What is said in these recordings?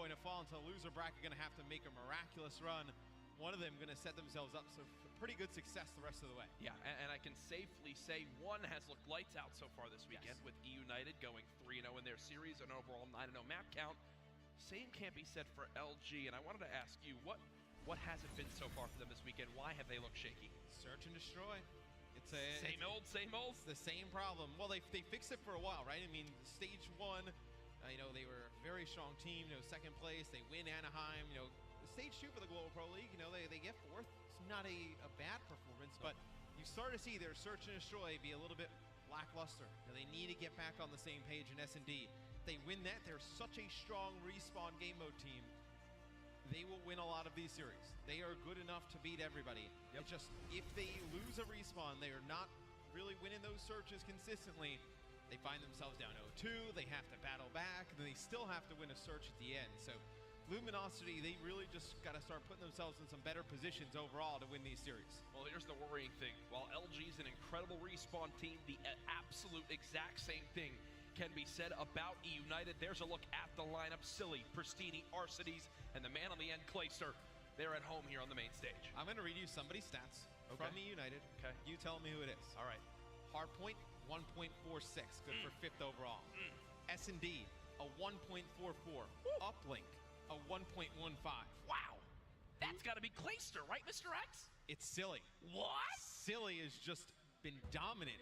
going to fall into the loser bracket, going to have to make a miraculous run. One of them going to set themselves up for pretty good success the rest of the way. Yeah, and I can safely say one has looked lights out so far this weekend, with Eunited going 3-0 in their series, an overall 9-0 map count. Same can't be said for LG, and I wanted to ask you, what hasn't been so far for them this weekend? Why have they looked shaky? Search and destroy. Same old. It's the same problem. Well, they fixed it for a while, right? I mean, stage one, they were a very strong team. Second place, they win Anaheim. Stage two for the Global Pro League, they get fourth. It's not a bad performance, but you start to see their search and destroy be a little bit lackluster. They need to get back on the same page in S&D. If they win that, they're such a strong respawn game mode team. They will win a lot of these series. They are good enough to beat everybody. Yep. It's just, if they lose a respawn, they are not really winning those searches consistently. They find themselves down 0-2, they have to battle back, and then they still have to win a search at the end. So Luminosity, they really just got to start putting themselves in some better positions overall to win these series. Well, here's the worrying thing. While LG is an incredible respawn team, the absolute exact same thing can be said about Eunited. There's a look at the lineup. Silly, Pristini, Arcides, and the man on the end, Clayster. They're at home here on the main stage. I'm going to read you somebody's stats from Eunited. Okay. You tell me who it is. All right. Hardpoint, 1.46, good for 5th overall. S&D, a 1.44. Woo. Uplink, a 1.15. Wow. That's got to be Clayster, right, Mr. X? It's Silly. What? Silly has just been dominant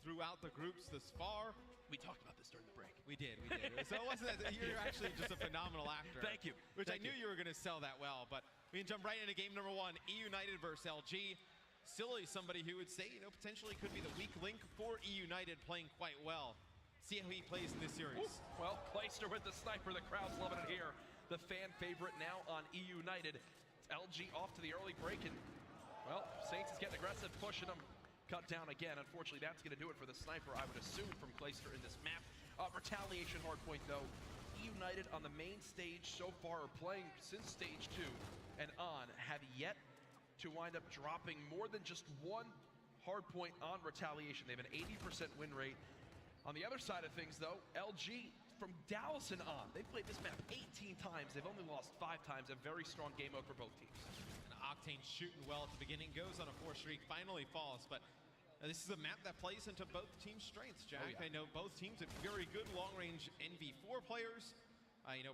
throughout the groups thus far. We talked about this during the break. We did. So it wasn't that you're actually just a phenomenal actor. Thank you. Which I knew you were going to sell that well, but we can jump right into game number one, Eunited versus LG. Silly, somebody who would say, potentially could be the weak link for Eunited, playing quite well. See how he plays in this series. Ooh. Well, Clayster with the sniper. The crowd's loving it here. The fan favorite now on Eunited. It's LG off to the early break, and, well, Saints is getting aggressive, pushing them. Cut down again. Unfortunately, that's going to do it for the sniper, I would assume, from Clayster in this map. Retaliation hardpoint, though. Eunited on the main stage so far, are playing since stage 2 and on, have yet to wind up dropping more than just one hardpoint on retaliation. They have an 80% win rate. On the other side of things, though, LG from Dallas and on, they played this map 18 times. They've only lost 5 times. A very strong game mode for both teams. And Octane shooting well at the beginning, goes on a 4 streak, finally falls, but this is a map that plays into both teams' strengths, Jack. Oh, yeah. I know both teams are very good long-range NV4 players.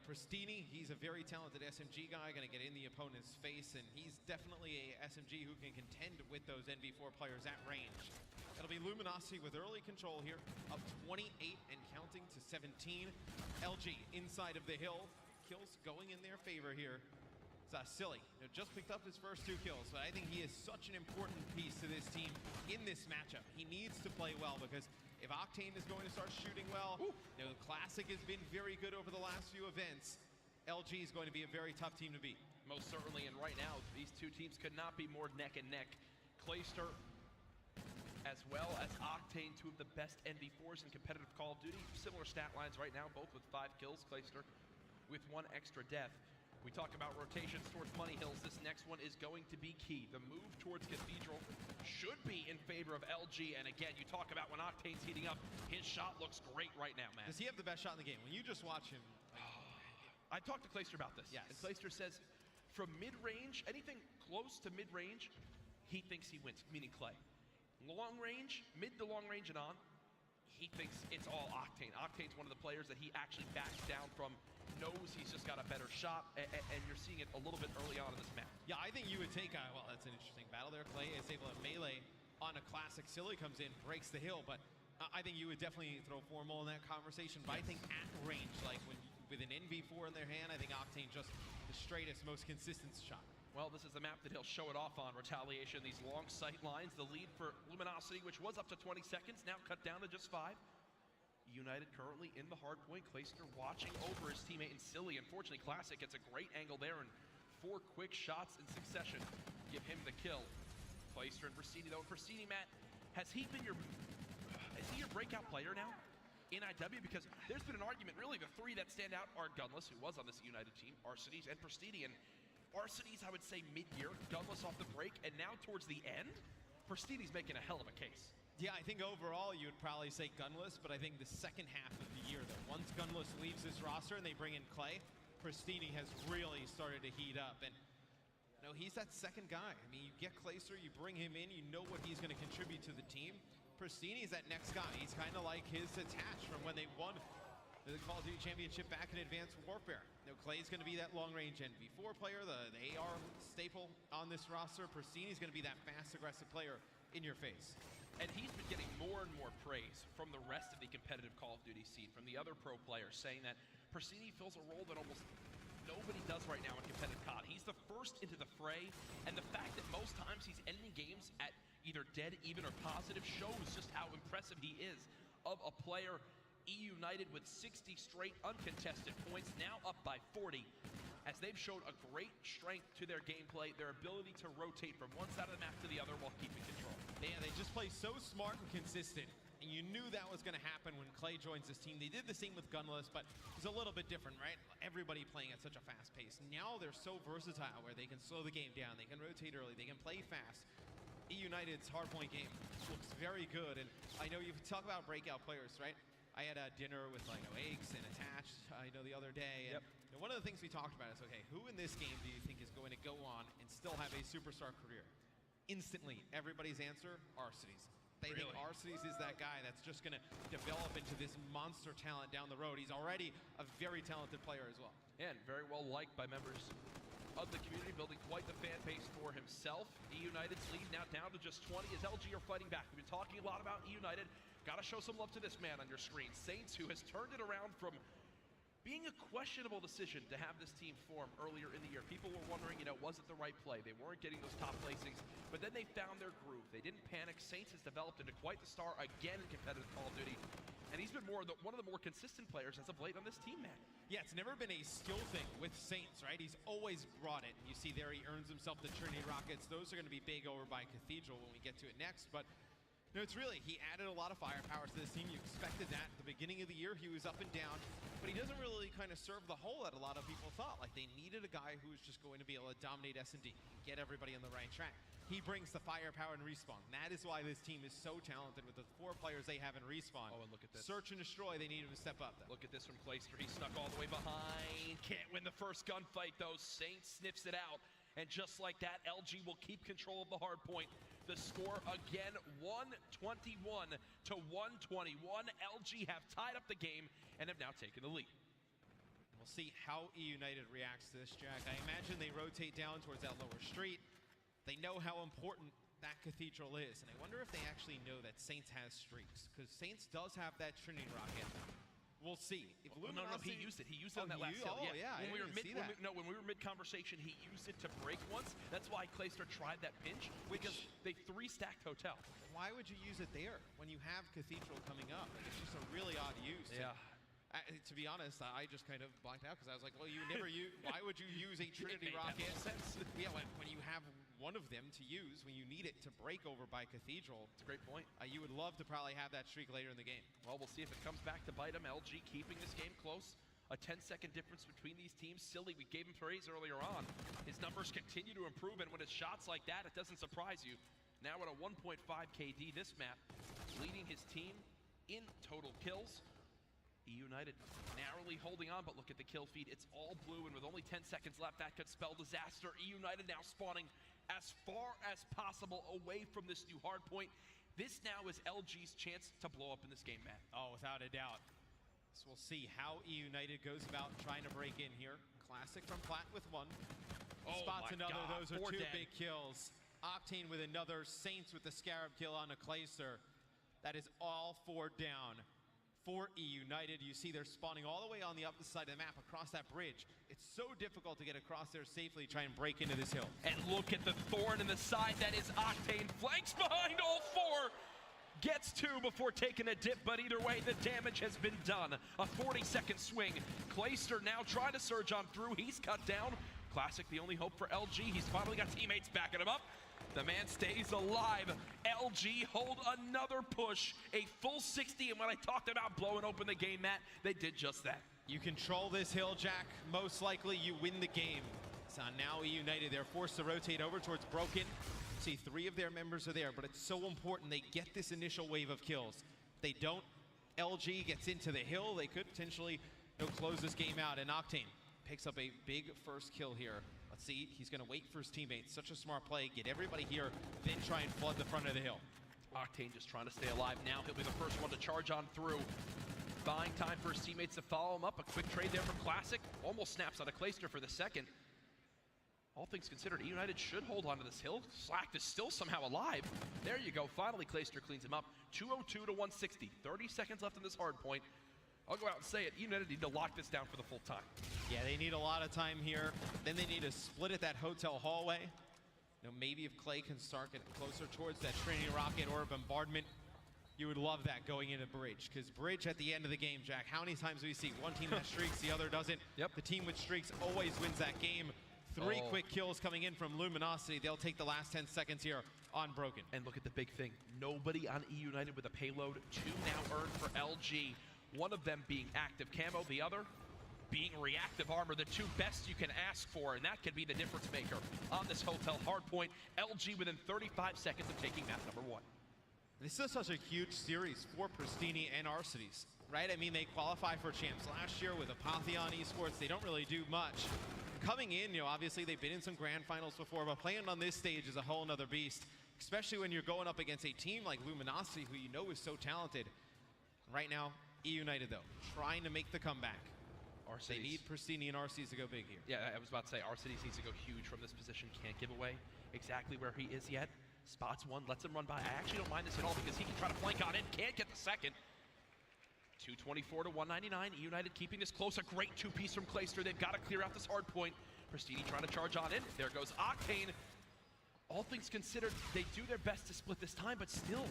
Pristini, he's a very talented SMG guy, going to get in the opponent's face, and he's definitely a SMG who can contend with those NV4 players at range. It'll be Luminosity with early control here, up 28 and counting to 17. LG inside of the hill, kills going in their favor here. It's Silly, just picked up his first 2 kills, but I think he is such an important piece to this team in this matchup. He needs to play well, because if Octane is going to start shooting well, Classic has been very good over the last few events. LG is going to be a very tough team to beat. Most certainly, and right now, these two teams could not be more neck and neck. Clayster, as well as Octane, 2 of the best NV4s in competitive Call of Duty. Similar stat lines right now, both with 5 kills. Clayster with 1 extra death. We talk about rotations towards Money Hills. This next one is going to be key. The move towards Cathedral should be in favor of LG. And again, you talk about when Octane's heating up, his shot looks great right now, man. Does he have the best shot in the game? When you just watch him. I talked to Clayster about this. Yes. And Clayster says from mid-range, anything close to mid-range, he thinks he wins, meaning Clay. Long range, mid to long range and on, he thinks it's all Octane. Octane's one of the players that he actually backs down from, knows he's just got a better shot, and you're seeing it a little bit early on in this map. Yeah, I think you would take well, that's an interesting battle there. Clay is able to melee on a Classic. Silly comes in, breaks the hill, but I think you would definitely throw Formal in that conversation. But I think at range, like with an NV4 in their hand, I think Octane just the straightest, most consistent shot. Well, this is the map that he'll show it off on. Retaliation, these long sight lines. The lead for Luminosity, which was up to 20 seconds, now cut down to just 5. United currently in the hard point. Clayster watching over his teammate and Silly. Unfortunately, Classic gets a great angle there, and 4 quick shots in succession give him the kill. Clayster and Pristini, though. Pristini, Matt, is he your breakout player now in IW? Because there's been an argument, really, the 3 that stand out are Gunless, who was on this United team, Arcides, and Pristini. And Arcides, I would say mid-year, Gunless off the break, and now towards the end, Pristini's making a hell of a case. Yeah, I think overall you would probably say Gunless, but I think the second half of the year, though, once Gunless leaves this roster and they bring in Clay, Pristini has really started to heat up. And no, he's that second guy. I mean, you get Clayster, you bring him in, you know what he's going to contribute to the team. Pristini's that next guy. He's kind of like his attach from when they won the Call of Duty Championship back in Advanced Warfare. You know, Clay's going to be that long-range NV4 player, the AR staple on this roster. Pristini's going to be that fast, aggressive player in your face. And he's been getting more and more praise from the rest of the competitive Call of Duty scene, from the other pro players, saying that Pristini fills a role that almost nobody does right now in competitive COD. He's the first into the fray, and the fact that most times he's ending games at either dead, even, or positive shows just how impressive he is of a player. Eunited with 60 straight uncontested points, now up by 40, as they've shown a great strength to their gameplay, their ability to rotate from one side of the map to the other while keeping control. Yeah, they just play so smart and consistent, and you knew that was going to happen when Clay joins this team. They did the same with Gunless, but it was a little bit different, right? Everybody playing at such a fast pace. Now they're so versatile where they can slow the game down, they can rotate early, they can play fast. United's hardpoint game looks very good, and I know you talk about breakout players, right? I had a dinner with Eggs and Attached, the other day, and one of the things we talked about is, okay, who in this game do you think is going to go on and still have a superstar career? Instantly, everybody's answer, Arcides. They think Arcides is that guy that's just going to develop into this monster talent down the road. He's already a very talented player as well. And very well liked by members of the community, building quite the fan base for himself. United's lead now down to just 20 as LG are fighting back. We've been talking a lot about United. Gotta show some love to this man on your screen. Saints, who has turned it around from being a questionable decision to have this team form earlier in the year. People were wondering, was it the right play? They weren't getting those top placings, but then they found their groove. They didn't panic. Saints has developed into quite the star again in competitive Call of Duty. And he's been one of the more consistent players as of late on this team, man. Yeah, it's never been a skill thing with Saints, right? He's always brought it. You see there, he earns himself the Trinity Rockets. Those are going to be big over by Cathedral when we get to it next, but no, it's really, he added a lot of firepower to this team. You expected that. At the beginning of the year, he was up and down, but he doesn't really kind of serve the hole that a lot of people thought. Like, they needed a guy who was just going to be able to dominate S&D, get everybody on the right track. He brings the firepower and Respawn. That is why this team is so talented with the 4 players they have in Respawn. Oh, and look at this. Search and Destroy, they need him to step up, though. Look at this from Clayster. He snuck all the way behind. Can't win the first gunfight, though. Saints sniffs it out. And just like that, LG will keep control of the hard point. The score again, 121 to 121. LG have tied up the game and have now taken the lead. We'll see how Eunited reacts to this, Jack. I imagine they rotate down towards that lower street. They know how important that Cathedral is, and I wonder if they actually know that Saints has streaks, because Saints does have that Trinity Rocket. We'll see. If no, he used it. He used it on that last hill. Oh, yeah. When we were mid-conversation, he used it to break once. That's why Clayster tried that pinch, because they 3-stacked Hotel. Why would you use it there when you have Cathedral coming up? Like, it's just a really odd use. Yeah. To be honest, I just kind of blanked out because I was like, well, you never use. Why would you use a Trinity Rocket? Sense. Yeah, when you have one of them to use, when you need it to break over by Cathedral. It's a great point. You would love to probably have that streak later in the game. Well, we'll see if it comes back to bite him. LG keeping this game close. A 10-second difference between these teams. Silly, we gave him praise earlier on. His numbers continue to improve, and when it's shots like that, it doesn't surprise you. Now at a 1.5 KD this map, leading his team in total kills. Eunited narrowly holding on, but look at the kill feed. It's all blue, and with only 10 seconds left, that could spell disaster. Eunited now spawning as far as possible away from this new hard point. This now is LG's chance to blow up in this game, Matt. Oh, without a doubt. So we'll see how Eunited goes about trying to break in here. Classic from Plat with 1. Spots another. Those are 2 big kills. Octane with another. Saints with the Scarab kill on a Clayster. That is all 4 down for Eunited. You see they're spawning all the way on the other side of the map across that bridge. It's so difficult to get across there safely, try and break into this hill. And look at the thorn in the side. That is Octane. Flanks behind all 4. Gets 2 before taking a dip, but either way, the damage has been done. A 40-second swing. Clayster now trying to surge on through. He's cut down. Classic, the only hope for LG. He's finally got teammates backing him up. The man stays alive. LG hold another push, a full 60, and when I talked about blowing open the game, Matt, they did just that. You control this hill, Jack. Most likely you win the game. So now Eunited, they're forced to rotate over towards Broken. See, 3 of their members are there, but it's so important they get this initial wave of kills. If they don't, LG gets into the hill. They could potentially close this game out. And Octane picks up a big first kill here. Let's see, he's gonna wait for his teammates. Such a smart play, get everybody here, then try and flood the front of the hill. Octane just trying to stay alive now. He'll be the first one to charge on through. Buying time for his teammates to follow him up. A quick trade there from Classic. Almost snaps out of Clayster for the second. All things considered, Eunited should hold on to this hill. Slack is still somehow alive. There you go. Finally, Clayster cleans him up. 202 to 160. 30 seconds left in this hard point. I'll go out and say it. Eunited need to lock this down for the full time. Yeah, they need a lot of time here. Then they need to split at that hotel hallway. You know, maybe if Clay can start getting closer towards that Trinity Rocket or a bombardment, you would love that going into Bridge. Because Bridge at the end of the game, Jack, how many times do we see one team that streaks, the other doesn't? Yep. The team with streaks always wins that game. Three quick kills coming in from Luminosity. They'll take the last 10 seconds here on Broken. And look at the big thing. Nobody on Eunited with a payload. 2 now earned for LG. One of them being active camo, the other being reactive armor. The 2 best you can ask for, and that could be the difference maker on this hotel hardpoint. LG within 35 seconds of taking map number 1. This is such a huge series for Pristini and Arcides, right? I mean, they qualify for champs last year with Apotheon Esports. They don't really do much. Coming in, you know, obviously they've been in some grand finals before, but playing on this stage is a whole nother beast, especially when you're going up against a team like Luminosity, who you know is so talented. Right now, Eunited, though, trying to make the comeback. Arcides. They need Pristini and Arcides to go big here. Yeah, I was about to say, Arcides needs to go huge from this position. Can't give away exactly where he is yet. Spots one, lets him run by. I actually don't mind this at all because he can try to flank on in. Can't get the second. 224 to 199. Eunited keeping this close. A great 2-piece from Clayster. They've got to clear out this hard point. Pristini trying to charge on in. There goes Octane. All things considered, they do their best to split this time, but still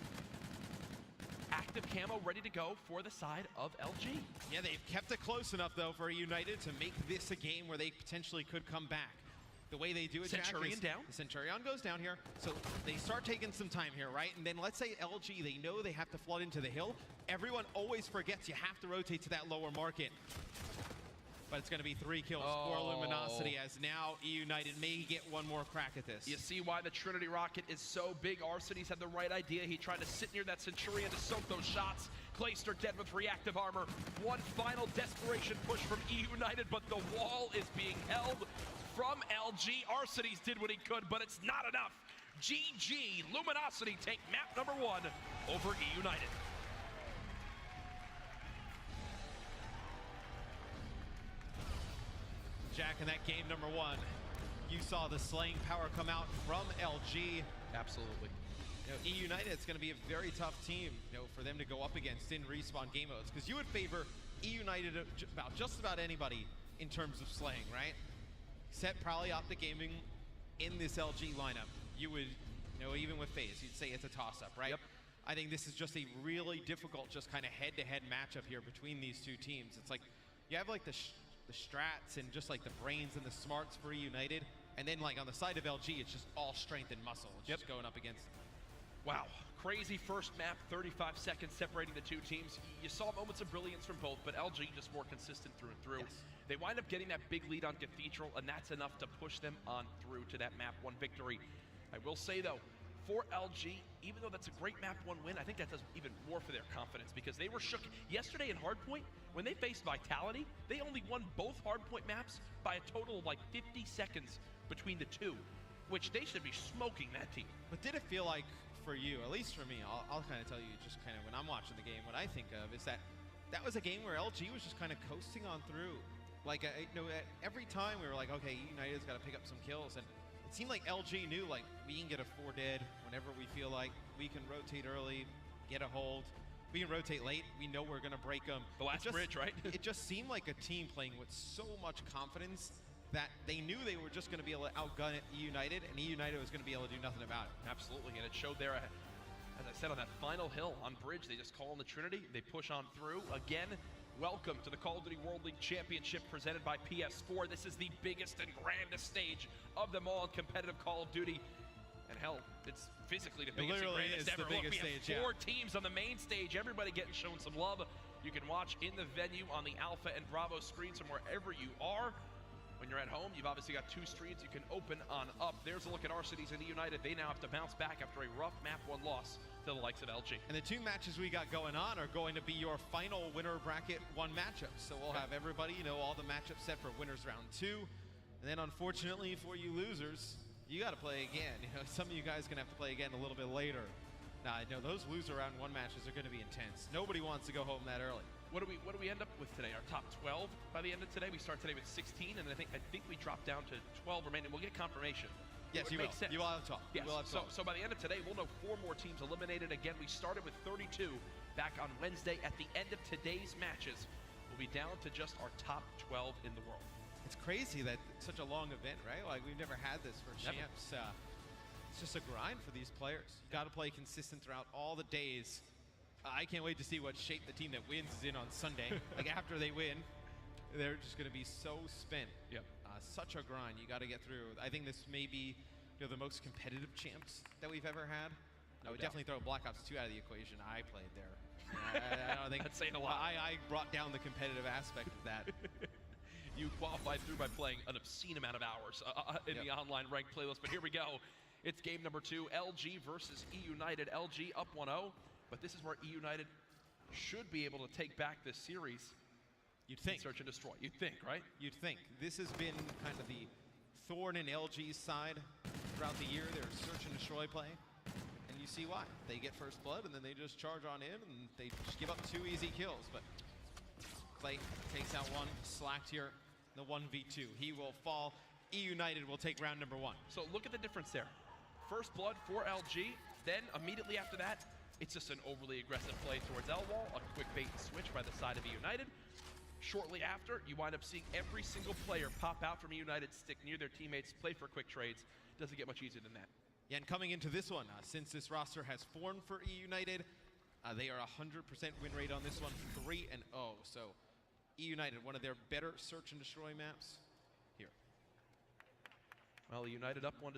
active camo ready to go for the side of LG. Yeah, they've kept it close enough, though, for Eunited to make this a game where they potentially could come back. The way they do it, Centurion down. The Centurion goes down here, so they start taking some time here, right? And then let's say LG, they know they have to flood into the hill. Everyone always forgets you have to rotate to that lower market. But it's going to be 3 kills for Luminosity, as now Eunited may get one more crack at this. You see why the Trinity Rocket is so big. Arcides had the right idea. He tried to sit near that Centurion to soak those shots. Clayster dead with reactive armor. One final desperation push from Eunited, but the wall is being held from LG. Arcides did what he could, but it's not enough. GG. Luminosity take map number 1 over Eunited. Jack, in that game number 1, you saw the slaying power come out from LG. Absolutely. You know, Eunited, it's going to be a very tough team, you know, for them to go up against in respawn game modes, because you would favor Eunited about just about anybody in terms of slaying, right? Except probably Optic Gaming in this LG lineup. You would, you know, even with FaZe, you'd say it's a toss-up, right? Yep. I think this is just a really difficult, just kind of head-to-head matchup here between these 2 teams. It's like you have like the strats and just like the brains and the smarts for Eunited, and then like on the side of LG, it's just all strength and muscle. It's just going up against them. Wow, crazy first map, 35 seconds separating the 2 teams. You saw moments of brilliance from both, but LG just more consistent through and through. Yes. They wind up getting that big lead on Cathedral, and that's enough to push them on through to that map 1 victory. I will say though, for LG, even though that's a great map 1 win, I think that does even more for their confidence, because they were shook yesterday in Hardpoint. When they faced Vitality, they only won both Hardpoint maps by a total of like 50 seconds between the 2, which they should be smoking that team. But did it feel like, for you, at least for me, I'll kind of tell you just kind of when I'm watching the game, what I think of is that was a game where LG was just kind of coasting on through. Like, you know, every time we were like, okay, United's got to pick up some kills, and it seemed like LG knew, like, we can get a 4 dead whenever we feel like. We can rotate early, get a hold. We can rotate late. We know we're going to break them. The last bridge, right? It just seemed like a team playing with so much confidence that they knew they were just going to be able to outgun Eunited, and Eunited was going to be able to do nothing about it. Absolutely, and it showed there, as I said, on that final hill on bridge, they just call on the Trinity, they push on through. Again, welcome to the Call of Duty World League Championship presented by PS4. This is the biggest and grandest stage of them all in competitive Call of Duty. And hell, it's physically the biggest and grandest ever. Look, we have 4 teams on the main stage, everybody getting shown some love. You can watch in the venue on the Alpha and Bravo screens from wherever you are. When you're at home, you've obviously got 2 streets you can open on up. There's a look at our cities in Eunited. They now have to bounce back after a rough map 1 loss to the likes of LG. And the 2 matches we got going on are going to be your final winner bracket 1 matchups. So we'll have everybody, all the matchups set for winners round 2. And then unfortunately for you losers, you got to play again. Some of you guys going to have to play again a little bit later. Now, those loser round 1 matches are going to be intense. Nobody wants to go home that early. What do we end up with today? Our top 12 by the end of today. We start today with 16, and I think we drop down to 12 remaining. We'll get confirmation. Yes, you will. Sense. You will have 12. Yes. You will have 12. So by the end of today, we'll know 4 more teams eliminated. Again, we started with 32 back on Wednesday. At the end of today's matches, we'll be down to just our top 12 in the world. It's crazy that it's such a long event, right? Like, we've never had this for champs. It's just a grind for these players. You got to play consistent throughout all the days. I can't wait to see what shape the team that wins is in on Sunday. Like, after they win, they're just going to be so spent. Yep. Such a grind you got to get through. I think this may be the most competitive champs that we've ever had. I would definitely throw Black Ops 2 out of the equation. I played there. I don't think that's saying a lot. I brought down the competitive aspect of that. You qualified through by playing an obscene amount of hours in the online ranked playlist. But here we go. It's game number 2, LG versus Eunited. LG up 1-0. But this is where Eunited should be able to take back this series. You'd think. Search and destroy. You'd think, right? You'd think. This has been kind of the thorn in LG's side throughout the year, their search and destroy play. And you see why. They get first blood, and then they just charge on in, and they just give up 2 easy kills. But Clay takes out 1, slacked here, the 1v2. He will fall. Eunited will take round number 1. So look at the difference there. First blood for LG, then immediately after that, it's just an overly aggressive play towards L-Wall, a quick bait and switch by the side of Eunited. Shortly after, you wind up seeing every single player pop out from Eunited, stick near their teammates, play for quick trades. Doesn't get much easier than that. Yeah, and coming into this one, since this roster has formed for Eunited, they are 100% win rate on this one, 3-0. So Eunited, one of their better search and destroy maps here. Well, Eunited up 1-0.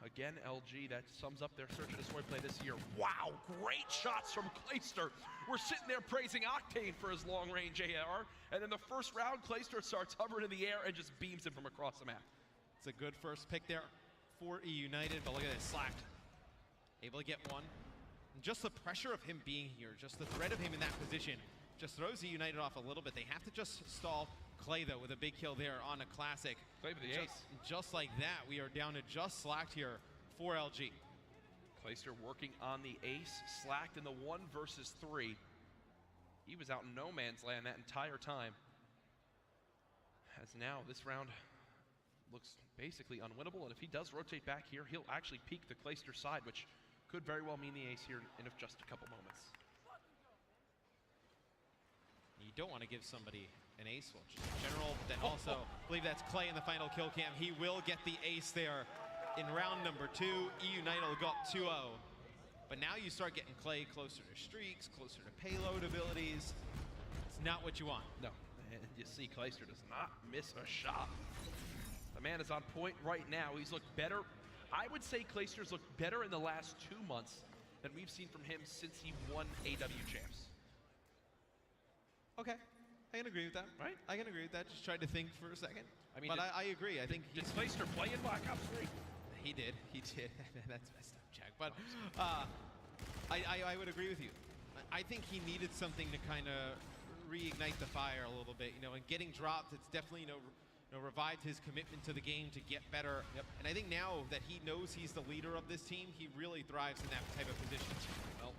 Again, LG, that sums up their search and destroy play this year. Wow, great shots from Clayster. We're sitting there praising Octane for his long-range AR, and then the first round, Clayster starts hovering in the air and just beams him from across the map. It's a good first pick there for Eunited, but look at this, slacked. Able to get 1. And just the pressure of him being here, just the threat of him in that position, just throws Eunited off a little bit. They have to just stall Clay, though, with a big kill there on a classic. Clay with the ace. Just like that, we are down to just slacked here for LG. Clayster working on the ace, slacked in the 1 versus 3. He was out in no man's land that entire time. As now, this round looks basically unwinnable, and if he does rotate back here, he'll actually peek the Clayster side, which could very well mean the ace here in just a couple moments. You don't want to give somebody an ace, well, just in general, but then also, I believe that's Clay in the final kill cam. He will get the ace there in round number 2. Eunited got 2-0. But now you start getting Clay closer to streaks, closer to payload abilities. It's not what you want. No, and you see Clayster does not miss a shot. The man is on point right now. He's looked better. I would say Clayster's looked better in the last 2 months than we've seen from him since he won AW Champs. Okay, I can agree with that. Right? I can agree with that. Just tried to think for a second. I mean, but I agree. I think did Clayster play in Black Ops 3? He did. He did. That's messed up, Jack. But I would agree with you. I think he needed something to kind of reignite the fire a little bit. And getting dropped, it's definitely revived his commitment to the game to get better. Yep. And I think now that he knows he's the leader of this team, he really thrives in that type of position. Well,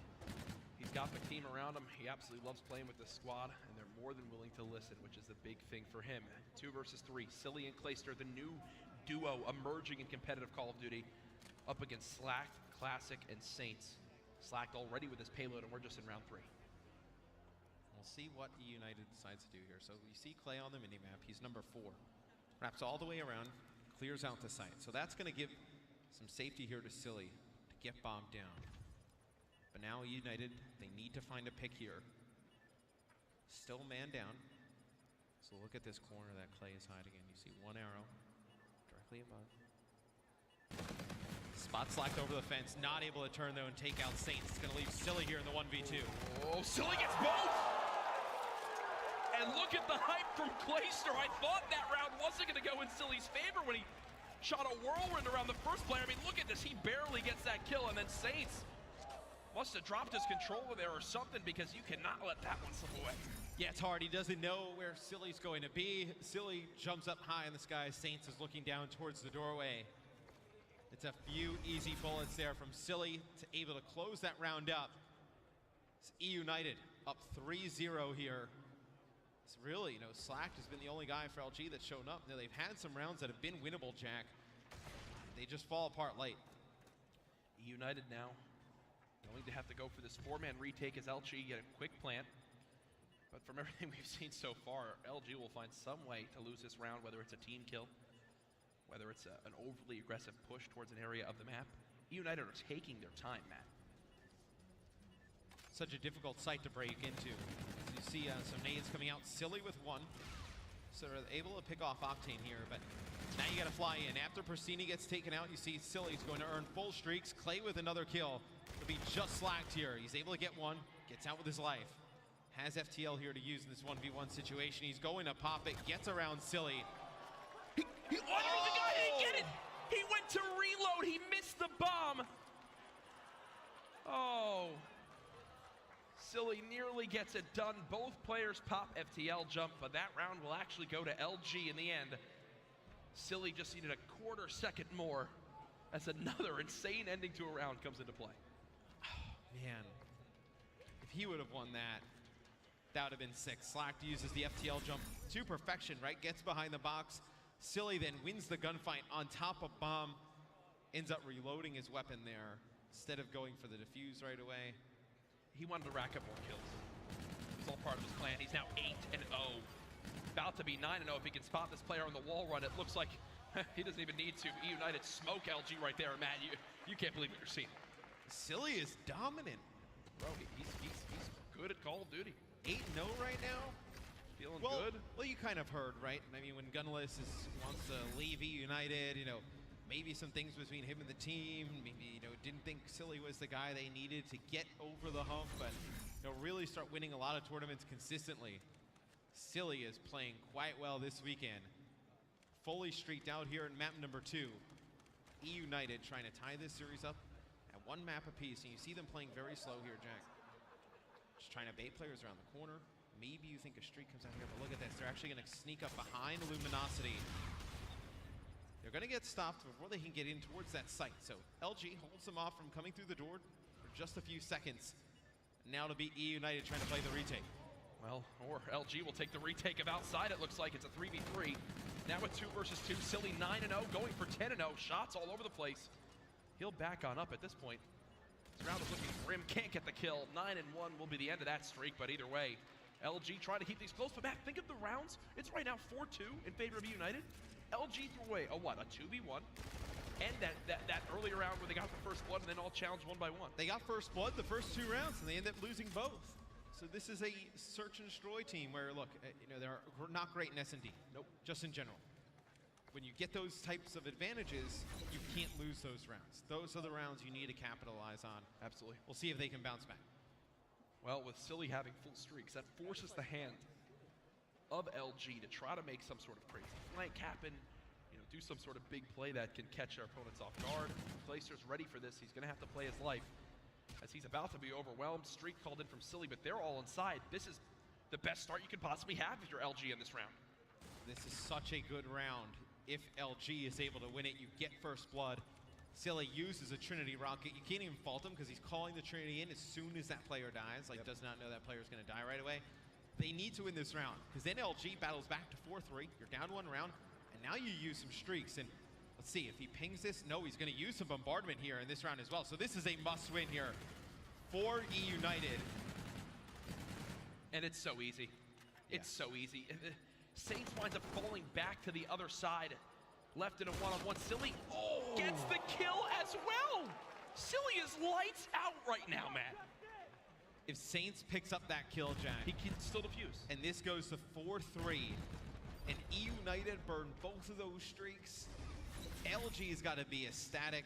he's got the team around him. He absolutely loves playing with the squad, and they're more than willing to listen, which is the big thing for him. 2 versus 3, Silly and Clayster, the new duo emerging in competitive Call of Duty, up against Slacked, Classic, and Saints. Slacked already with his payload, and we're just in round 3. We'll see what Eunited decides to do here. So we see Clay on the minimap. He's number 4. Wraps all the way around, clears out the site. So that's going to give some safety here to Silly to get bombed down. But now Eunited, they need to find a pick here. Still man down. So look at this corner that Clay is hiding in. You see 1 arrow directly above. Spot slacked over the fence. Not able to turn though and take out Saints. It's going to leave Silly here in the 1v2. Oh, Silly gets both! And look at the hype from Clayster. I thought that round wasn't going to go in Silly's favor when he shot a whirlwind around the first player. I mean, look at this. He barely gets that kill, and then Saints must have dropped his controller there or something, because you cannot let that one slip away. Yeah, it's hard. He doesn't know where Silly's going to be. Silly jumps up high in the sky. Saints is looking down towards the doorway. It's a few easy bullets there from Silly to able to close that round up. It's Eunited up 3-0 here. It's really, Slack has been the only guy for LG that's shown up. Now, they've had some rounds that have been winnable, Jack. They just fall apart late. United now going to have to go for this 4-man retake as LG get a quick plant. But from everything we've seen so far, LG will find some way to lose this round, whether it's a team kill, whether it's an overly aggressive push towards an area of the map. United are taking their time, Matt. Such a difficult site to break into. As you see some nades coming out. Silly with one. So they're able to pick off Octane here, but now you gotta fly in. After Persini gets taken out, you see Silly's going to earn full streaks. Clay with another kill. It'll be just slacked here. He's able to get one, gets out with his life. Has FTL here to use in this 1v1 situation. He's going to pop it, gets around Silly. The guy didn't get it! He went to reload, he missed the bomb! Oh. Silly nearly gets it done. Both players pop FTL jump, but that round will actually go to LG in the end. Silly just needed a quarter second more as another insane ending to a round comes into play. Oh, man. If he would have won that, that would have been sick. Slack uses the FTL jump to perfection, right? Gets behind the box. Silly then wins the gunfight on top of bomb. Ends up reloading his weapon there instead of going for the defuse right away. He wanted to rack up more kills. It's all part of his plan. He's now 8-0. About to be 9-0 if he can spot this player on the wall run. It looks like he doesn't even need to. United smoke LG right there. Matt, you can't believe what you're seeing. Silly is dominant. Bro, he's good at Call of Duty. 8-0 right now? Feeling good? Well, you kind of heard, right? I mean, when Gunless wants to leave United, maybe some things between him and the team. Maybe, didn't think Silly was the guy they needed to get over the hump, but, really start winning a lot of tournaments consistently. Silly is playing quite well this weekend. Fully streaked out here in map number 2. Eunited trying to tie this series up at one map apiece, and you see them playing very slow here, Jack. Just trying to bait players around the corner. Maybe you think a streak comes out here, but look at this. They're actually going to sneak up behind Luminosity. They're going to get stopped before they can get in towards that site. So LG holds them off from coming through the door for just a few seconds. Now to beat Eunited trying to play the retake. Well, or LG will take the retake of outside. It looks like it's a 3v3. Now with 2 versus 2, Silly 9-0, going for 10-0. Shots all over the place. He'll back on up at this point. This round is looking grim. Can't get the kill. 9-1 will be the end of that streak, but either way, LG trying to keep these close. But Matt, think of the rounds. It's right now 4-2 in favor of United. LG threw away a 2v1, and that earlier round where they got the first blood and then all challenged 1 by 1. They got first blood the first 2 rounds, and they end up losing both. So this is a search and destroy team where, look, they're not great in S&D. Nope, just in general. When you get those types of advantages, you can't lose those rounds. Those are the rounds you need to capitalize on. Absolutely. We'll see if they can bounce back. Well, with Silly having full streaks, that forces the hand of LG to try to make some sort of crazy flank happen, do some sort of big play that can catch our opponents off guard. Clayster's ready for this. He's going to have to play his life as he's about to be overwhelmed. Streak called in from Silly, but they're all inside. This is the best start you can possibly have if you're LG in this round. This is such a good round. If LG is able to win it, you get first blood. Silly uses a Trinity rocket. You can't even fault him because he's calling the Trinity in as soon as that player dies. Like, does not know that player's going to die right away. They need to win this round because then LG battles back to 4-3. You're down 1 round, and now you use some streaks. And let's see, if he pings this, no, he's going to use some bombardment here in this round as well. So this is a must-win here for Eunited. And it's so easy. It's so easy. Saints winds up falling back to the other side. Left in a one-on-one. Silly gets the kill as well. Silly is lights out right now, Matt. If Saints picks up that kill, Jack, he can still defuse. And this goes to 4-3. And Eunited burn both of those streaks. LG's got to be ecstatic.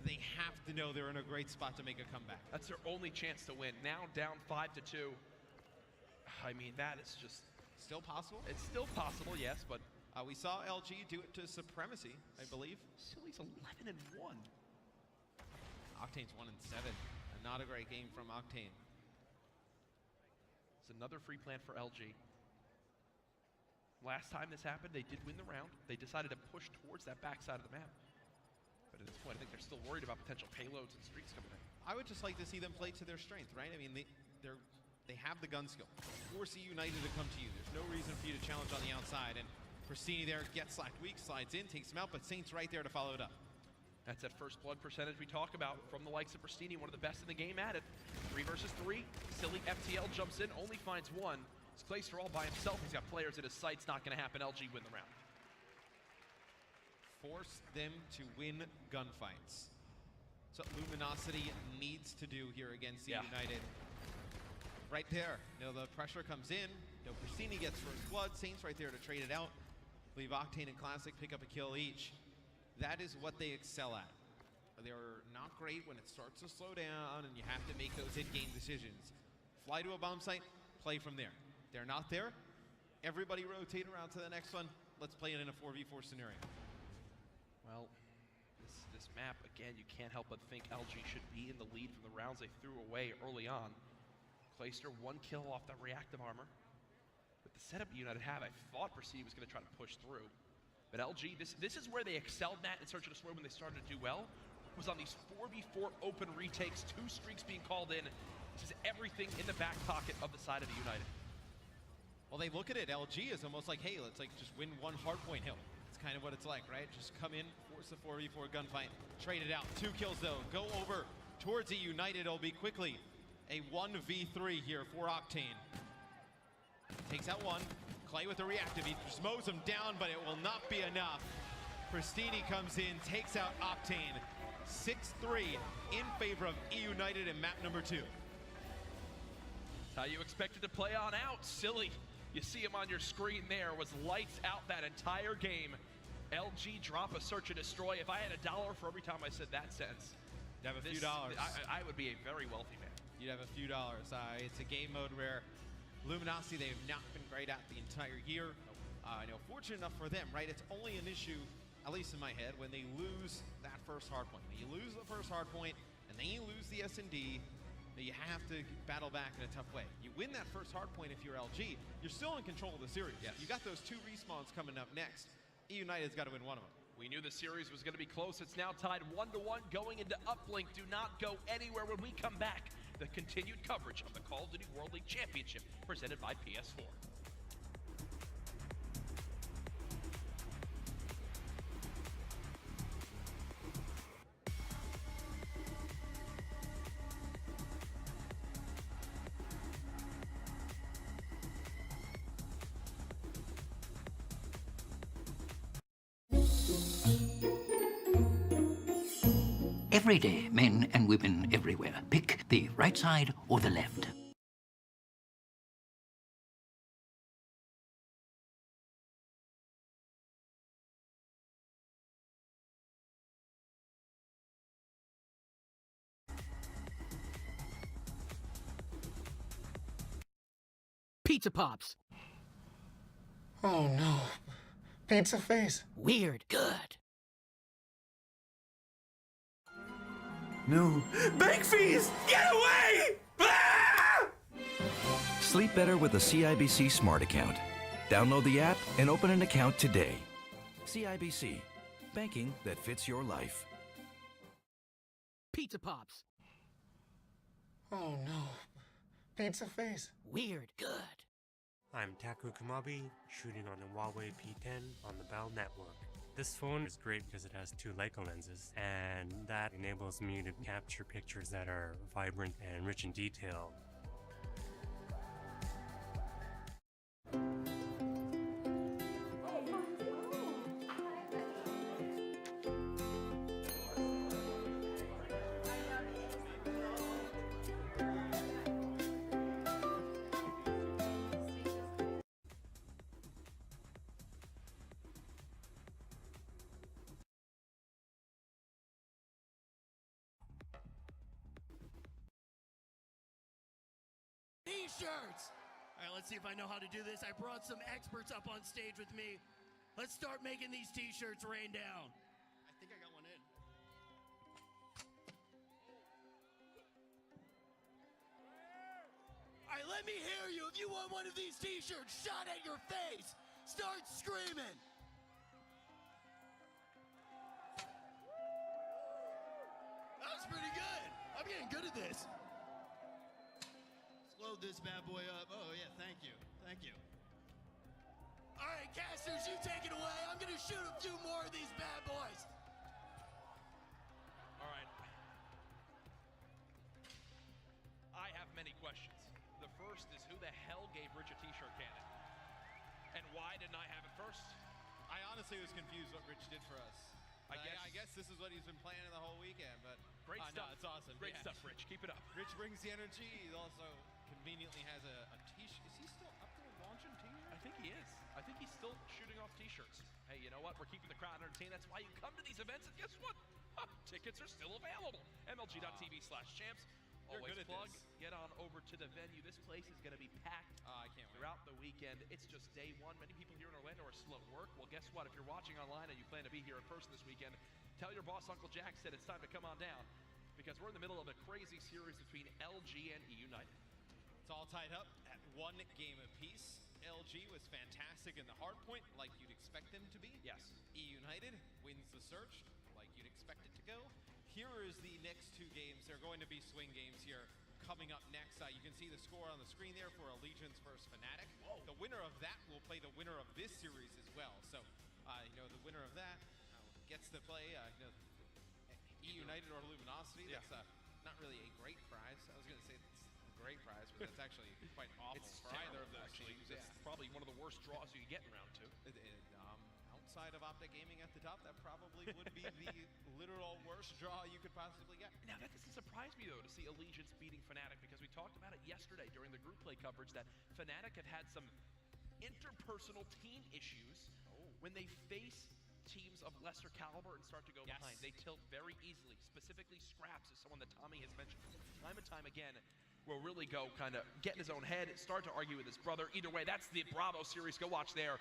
They have to know they're in a great spot to make a comeback. That's their only chance to win. Now down 5-2. I mean, that is just Still possible? It's still possible, yes, but We saw LG do it to Supremacy, I believe. Silly's 11-1. Octane's 1-7. Not a great game from Octane. It's another free plant for LG. Last time this happened, they did win the round. They decided to push towards that backside of the map. But at this point, I think they're still worried about potential payloads and streaks coming in. I would just like to see them play to their strength, right? I mean, they have the gun skill. Force Eunited to come to you. There's no reason for you to challenge on the outside. And Pristini there gets slacked weak, slides in, takes him out, but Saints right there to follow it up. That's that first blood percentage we talk about from the likes of Pristini, one of the best in the game at it. 3 versus 3. Silly FTL jumps in, only finds 1. It's Clayster all by himself. He's got players at his sights. Not going to happen. LG win the round. Force them to win gunfights. That's what Luminosity needs to do here against the United. Right there. The pressure comes in. Pristini gets first blood. Saints right there to trade it out. I believe Octane and Classic pick up a kill each. That is what they excel at. They're not great when it starts to slow down and you have to make those in-game decisions. Fly to a bomb site, play from there. They're not there. Everybody rotate around to the next one. Let's play it in a 4v4 scenario. Well, this map, again, you can't help but think LG should be in the lead from the rounds they threw away early on. Clayster, 1 kill off that reactive armor. With the setup United have, I thought Pristini was going to try to push through. But LG, this is where they excelled at in Search of the Sword when they started to do well, was on these 4v4 open retakes, 2 streaks being called in. This is everything in the back pocket of the side of the United. Well, they look at it, LG is almost like, hey, let's just win 1 hardpoint hill. It's kind of what it's like, right? Just come in, force a 4v4 gunfight, trade it out. 2 kills though, go over towards the United. It'll be quickly a 1v3 here for Octane. Takes out 1. Clay with the reactive, he just mows him down, but it will not be enough. Pristini comes in, takes out Octane. 6-3 in favor of Eunited in map number 2. That's how you expected to play on out. Silly, you see him on your screen there, was lights out that entire game. LG drop a search and destroy. If I had $1 for every time I said that sentence, you'd have a few dollars. I would be a very wealthy man. You'd have a few dollars. It's a game mode where Luminosity, they've not been great at the entire year. Fortunate enough for them, right? It's only an issue, at least in my head, when they lose that first hardpoint. When you lose the first hardpoint, and then you lose the S&D, you have to battle back in a tough way. You win that first hardpoint if you're LG, you're still in control of the series. Yes. You got those 2 respawns coming up next. United's got to win one of them. We knew the series was going to be close. It's now tied 1-1 going into Uplink. Do not go anywhere when we come back. The continued coverage of the Call of Duty World League Championship presented by PS4. Every day, men and women everywhere pick the right side or the left. Pizza Pops. Oh no. Pizza face. Weird. Good. No. Bank fees! Get away! Ah! Sleep better with a CIBC Smart Account. Download the app and open an account today. CIBC. Banking that fits your life. Pizza Pops. Oh no. Pizza face. Weird. Good. I'm Taku Kumabi, shooting on the Huawei P10 on the Bell network. This phone is great because it has 2 Leica lenses, and that enables me to capture pictures that are vibrant and rich in detail. T-shirts. All right, let's see if I know how to do this. I brought some experts up on stage with me. Let's start making these t-shirts rain down. I think I got one in. All right, let me hear you. If you want one of these t-shirts shot at your face, start screaming. That was pretty good. I'm getting good at this. Let's load this bad boy up. Oh, yeah, thank you. Thank you. All right, casters, you take it away. I'm going to shoot a few more of these bad boys. All right. I have many questions. The first is who the hell gave Rich a t-shirt cannon? And why didn't I have it first? I honestly was confused what Rich did for us. I guess this is what he's been planning the whole weekend, but Great stuff. No, it's awesome. Great Yeah. stuff, Rich. Keep it up. Rich brings the energy. He also conveniently has a t-shirt. Is he still up there launching t-shirts? I think he is. I think he's still shooting off t-shirts. Hey, you know what? We're keeping the crowd entertained. That's why you come to these events. And guess what? Tickets are still available. MLG.TV/champs. You're Always good at plug. this. Get on over to the venue. This place is going to be packed I can't wait. throughout the weekend. It's just day one. Many people here in Orlando are still at work. Well, guess what? If you're watching online and you plan to be here in person this weekend, tell your boss, Uncle Jack, said it's time to come on down because we're in the middle of a crazy series between LG and Eunited. It's all tied up at one game apiece. LG was fantastic in the hard point, like you'd expect them to be. Yes. Eunited wins the search, like you'd expect it to go. Here is the next two games. They're going to be swing games here. Coming up next, you can see the score on the screen there for Allegiance versus Fnatic. Whoa. The winner of that will play the winner of this series as well. So, the winner of that gets to play, Eunited or Luminosity. Yeah. That's not really a great prize. I was going to say it's a great prize, but that's actually quite awful for either of those actually. teams. It's probably one of the worst draws you get in round two. Outside of Optic Gaming at the top, that probably would be the literal worst draw you could possibly get. Now, that doesn't surprise me, though, to see Allegiance beating Fnatic, because we talked about it yesterday during the group play coverage that Fnatic have had some interpersonal team issues when they face teams of lesser caliber and start to go behind. They tilt very easily. Specifically, Scraps is someone that Tommy has mentioned time and time again will really go kind of get in his own head, start to argue with his brother. Either way, that's the Bravo series. Go watch there.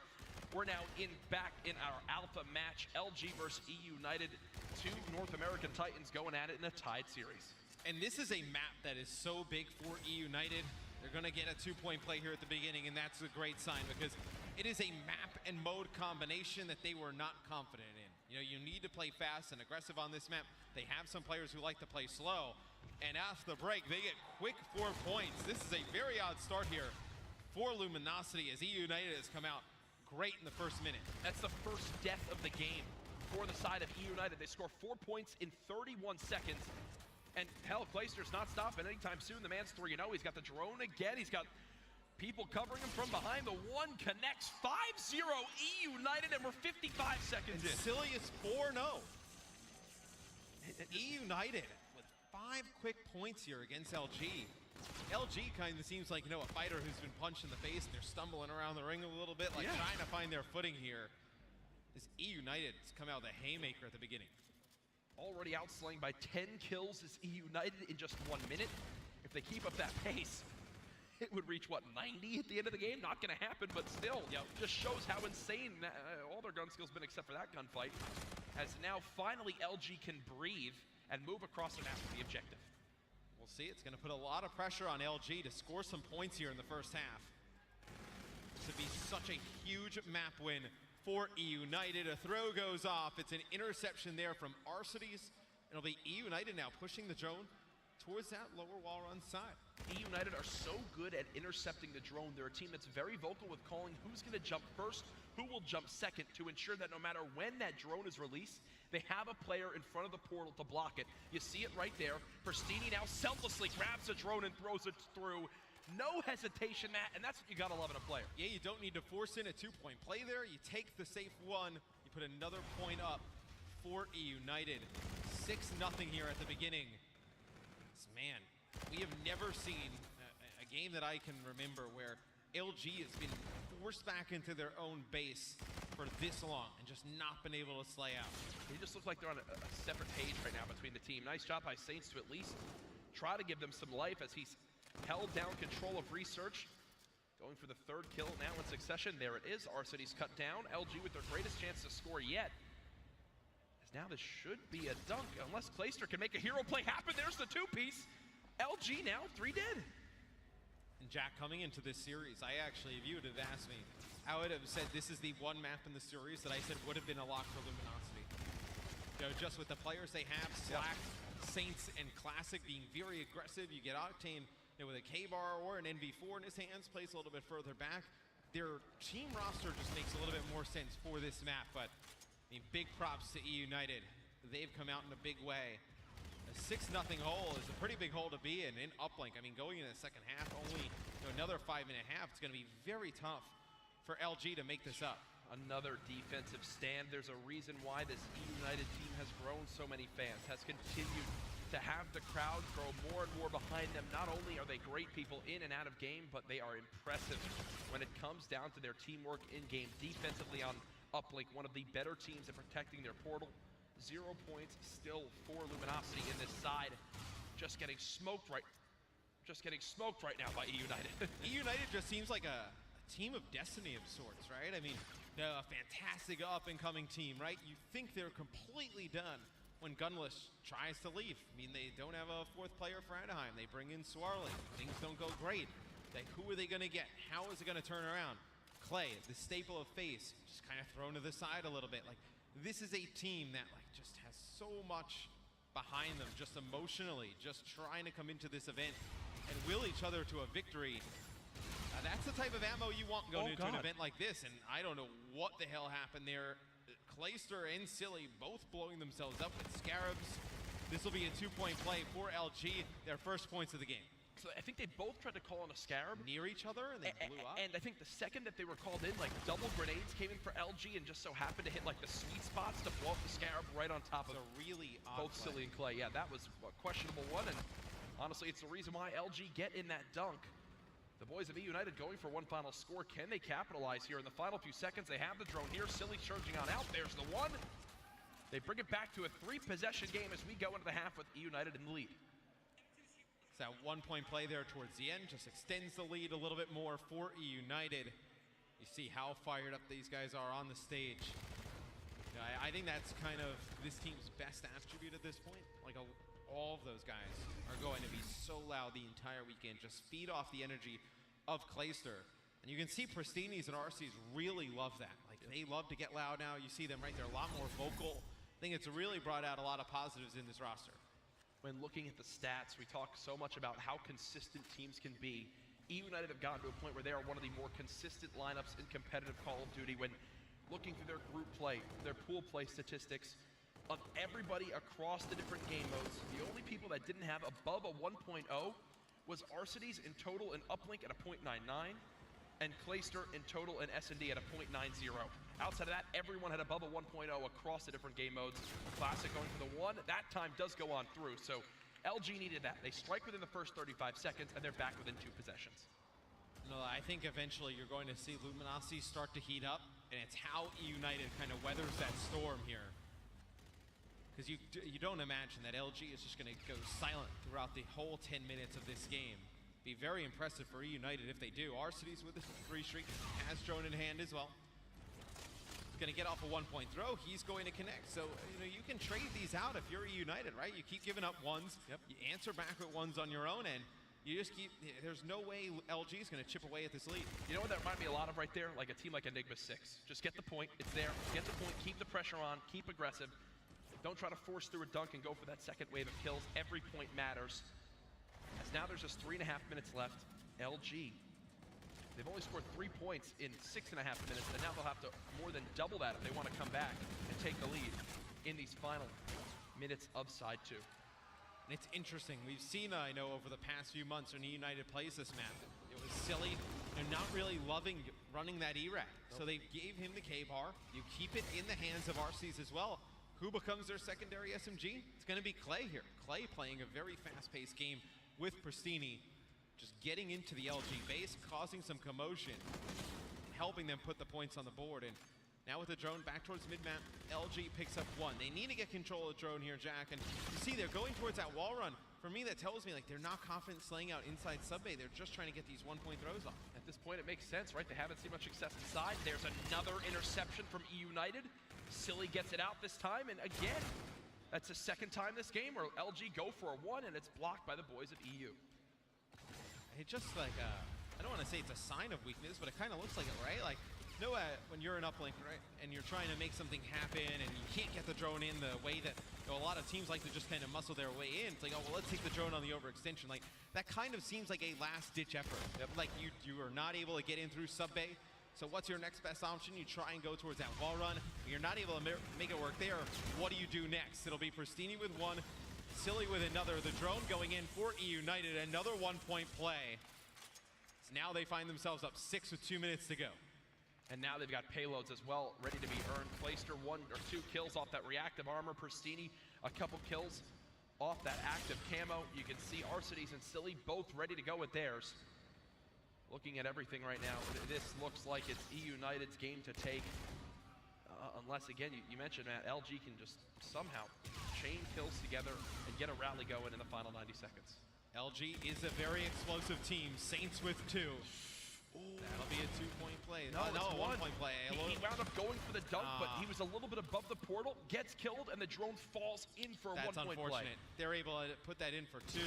We're now back in our alpha match. LG versus Eunited. Two North American Titans going at it in a tied series. And this is a map that is so big for Eunited. They're going to get a 2-point play here at the beginning, and that's a great sign because it is a map and mode combination that they were not confident in. You know, you need to play fast and aggressive on this map. They have some players who like to play slow. And after the break, they get quick 4 points. This is a very odd start here for Luminosity as Eunited has come out great in the first minute. That's the first death of the game for the side of Eunited. They score 4 points in 31 seconds. And hell, Clayster's not stopping anytime soon. The man's 3-0. He's got the drone again. He's got people covering him from behind. The one connects. 5-0 Eunited, and we're 55 seconds in. Silius 4-0. Eunited with 5 quick points here against LG. LG kind of seems like, a fighter who's been punched in the face and they're stumbling around the ring a little bit, like trying to find their footing here. This Eunited has come out with a haymaker at the beginning. Already outslaying by 10 kills is Eunited in just 1 minute. If they keep up that pace, it would reach, 90 at the end of the game? Not going to happen, but still, just shows how insane all their gun skills been except for that gunfight. As now finally LG can breathe and move across the map with the objective. We'll see. It's going to put a lot of pressure on LG to score some points here in the first half. This would be such a huge map win for Eunited. A throw goes off. It's an interception there from Arcides. It'll be Eunited now pushing the drone towards that lower wall run side. Eunited are so good at intercepting the drone. They're a team that's very vocal with calling who's going to jump first, who will jump second, to ensure that no matter when that drone is released, they have a player in front of the portal to block it. You see it right there. Pristini now selflessly grabs a drone and throws it through. No hesitation, Matt, and that's what you gotta love in a player. Yeah, you don't need to force in a 2-point play there. You take the safe one, you put another point up for Eunited. 6-0 here at the beginning. Man, we have never seen a game that I can remember where LG has been forced back into their own base for this long and just not been able to slay out. They just look like they're on a separate page right now between the team. Nice job by Saints to at least try to give them some life as he's held down control of Research. Going for the third kill now in succession. There it is. Arcity's cut down. LG with their greatest chance to score yet. As now this should be a dunk, unless Clayster can make a hero play happen. There's the two-piece. LG now 3 dead. And Jack, coming into this series, if you would have asked me, I would have said this is the one map in the series that I said would have been a lock for Luminosity. You know, just with the players they have, Slack, Saints, and Classic being very aggressive. You get Octane with a K-Bar or an NV4 in his hands, plays a little bit further back. Their team roster just makes a little bit more sense for this map, but I mean, big props to Eunited. They've come out in a big way. A 6-0 hole is a pretty big hole to be in uplink. I mean, going into the second half, only another 5.5, it's going to be very tough for LG to make this up. Another defensive stand. There's a reason why this Eunited team has grown so many fans, has continued to have the crowd grow more and more behind them. Not only are they great people in and out of game, but they are impressive when it comes down to their teamwork in-game. Defensively on uplink, one of the better teams at protecting their portal. 0 points still for Luminosity in this side. Just getting smoked right now by Eunited. Eunited just seems like a team of destiny of sorts, right? I mean, a fantastic up-and-coming team, right? You think they're completely done when Gunless tries to leave. I mean, they don't have a 4th player for Anaheim. They bring in Swarling. Things don't go great. Who are they going to get? How is it going to turn around? Clay, the staple of FaZe, just kind of thrown to the side a little bit. Like, this is a team that just has so much behind them, just emotionally, just trying to come into this event and will each other to a victory. That's the type of ammo you want going into an event like this, and I don't know what the hell happened there. Clayster and Silly both blowing themselves up with Scarabs. This will be a 2-point play for LG, their first points of the game. So I think they both tried to call on a Scarab. Near each other, and they blew up. And I think the second that they were called in, double grenades came in for LG and just so happened to hit the sweet spots to blow up the Scarab right on top of a really odd both Silly and Clay. Yeah, that was a questionable one, and honestly, it's the reason why LG get in that dunk. The boys of Eunited going for one final score. Can they capitalize here in the final few seconds? They have the drone here. Silly charging on out. There's the one. They bring it back to a 3-possession game as we go into the half with Eunited in the lead. So that 1-point play there towards the end just extends the lead a little bit more for Eunited. You see how fired up these guys are on the stage. I think that's kind of this team's best attribute at this point. All of those guys are going to be so loud the entire weekend. Just feed off the energy of Clayster. And you can see Pristini's and RC's really love that. They love to get loud now. You see them right there, a lot more vocal. I think it's really brought out a lot of positives in this roster. When looking at the stats, we talk so much about how consistent teams can be. Eunited have gotten to a point where they are one of the more consistent lineups in competitive Call of Duty. When looking through their group play, their pool play statistics, of everybody across the different game modes, the only people that didn't have above a 1.0 was Arcity's in total and Uplink at a 0.99, and Clayster in total and S&D at a 0.90. Outside of that, everyone had above a 1.0 across the different game modes. Classic going for the 1. That time does go on through, so LG needed that. They strike within the first 35 seconds, and they're back within 2 possessions. I think eventually you're going to see Luminosity start to heat up, and it's how Eunited kind of weathers that storm here. Because you don't imagine that LG is just going to go silent throughout the whole 10 minutes of this game. Be very impressive for Eunited if they do. Arcity's with a 3 streak, has drone in hand as well. He's going to get off a 1-point throw. He's going to connect. So, you can trade these out if you're Eunited, right? You keep giving up 1s. Yep. You answer back with 1s on your own, and you just keep, there's no way LG is going to chip away at this lead. You know what that reminded me a lot of right there? Like a team like Enigma 6. Just get the point. It's there. Get the point. Keep the pressure on. Keep aggressive. Don't try to force through a dunk and go for that second wave of kills. Every point matters. As now there's just 3.5 minutes left. LG, they've only scored 3 points in 6.5 minutes, and now they'll have to more than double that if they want to come back and take the lead in these final minutes of side 2. And it's interesting. We've seen, I know, over the past few months when Eunited plays this map, it was Silly. They're not really loving running that E-Rack. Nope. So they gave him the K-Bar. You keep it in the hands of RCs as well. Who becomes their secondary SMG? It's going to be Clay here. Clay playing a very fast-paced game with Pristini, just getting into the LG base, causing some commotion, helping them put the points on the board. And Now with the drone back towards mid-map, LG picks up one. They need to get control of the drone here, Jack. And you see they're going towards that wall run. For me, that tells me like they're not confident slaying out inside sub-bay. They're just trying to get these one-point throws off. At this point, it makes sense, right? They haven't seen much success inside. There's another interception from Eunited. Silly gets it out this time, and again, that's the second time this game where LG go for a one, and it's blocked by the boys of EU. It just like, I don't want to say it's a sign of weakness, but it kind of looks like it, right? Like, no, when you're an uplink, right, and you're trying to make something happen and you can't get the drone in the way that a lot of teams like to just kind of muscle their way in. It's like, oh, well, let's take the drone on the overextension. Like, that kind of seems like a last-ditch effort. Yep. Like, you are not able to get in through sub-bay. So what's your next best option? You try and go towards that wall run. You're not able to make it work there. What do you do next? It'll be Pristini with one, Silly with another. The drone going in for Eunited. Another one-point play. So now they find themselves up 6 with 2 minutes to go. And now they've got payloads as well, ready to be earned. Clayster 1 or 2 kills off that reactive armor. Pristini, a couple kills off that active camo. You can see Arcides and Silly both ready to go with theirs. Looking at everything right now, this looks like it's Eunited's game to take. Unless, again, you mentioned, Matt, LG can just somehow chain kills together and get a rally going in the final 90 seconds. LG is a very explosive team. Saints with 2. That'll be a 2-point play. No, a 1-point play. He wound up going for the dunk, but he was a little bit above the portal, gets killed, and the drone falls in for a 1-point play. That's unfortunate. They're able to put that in for 2.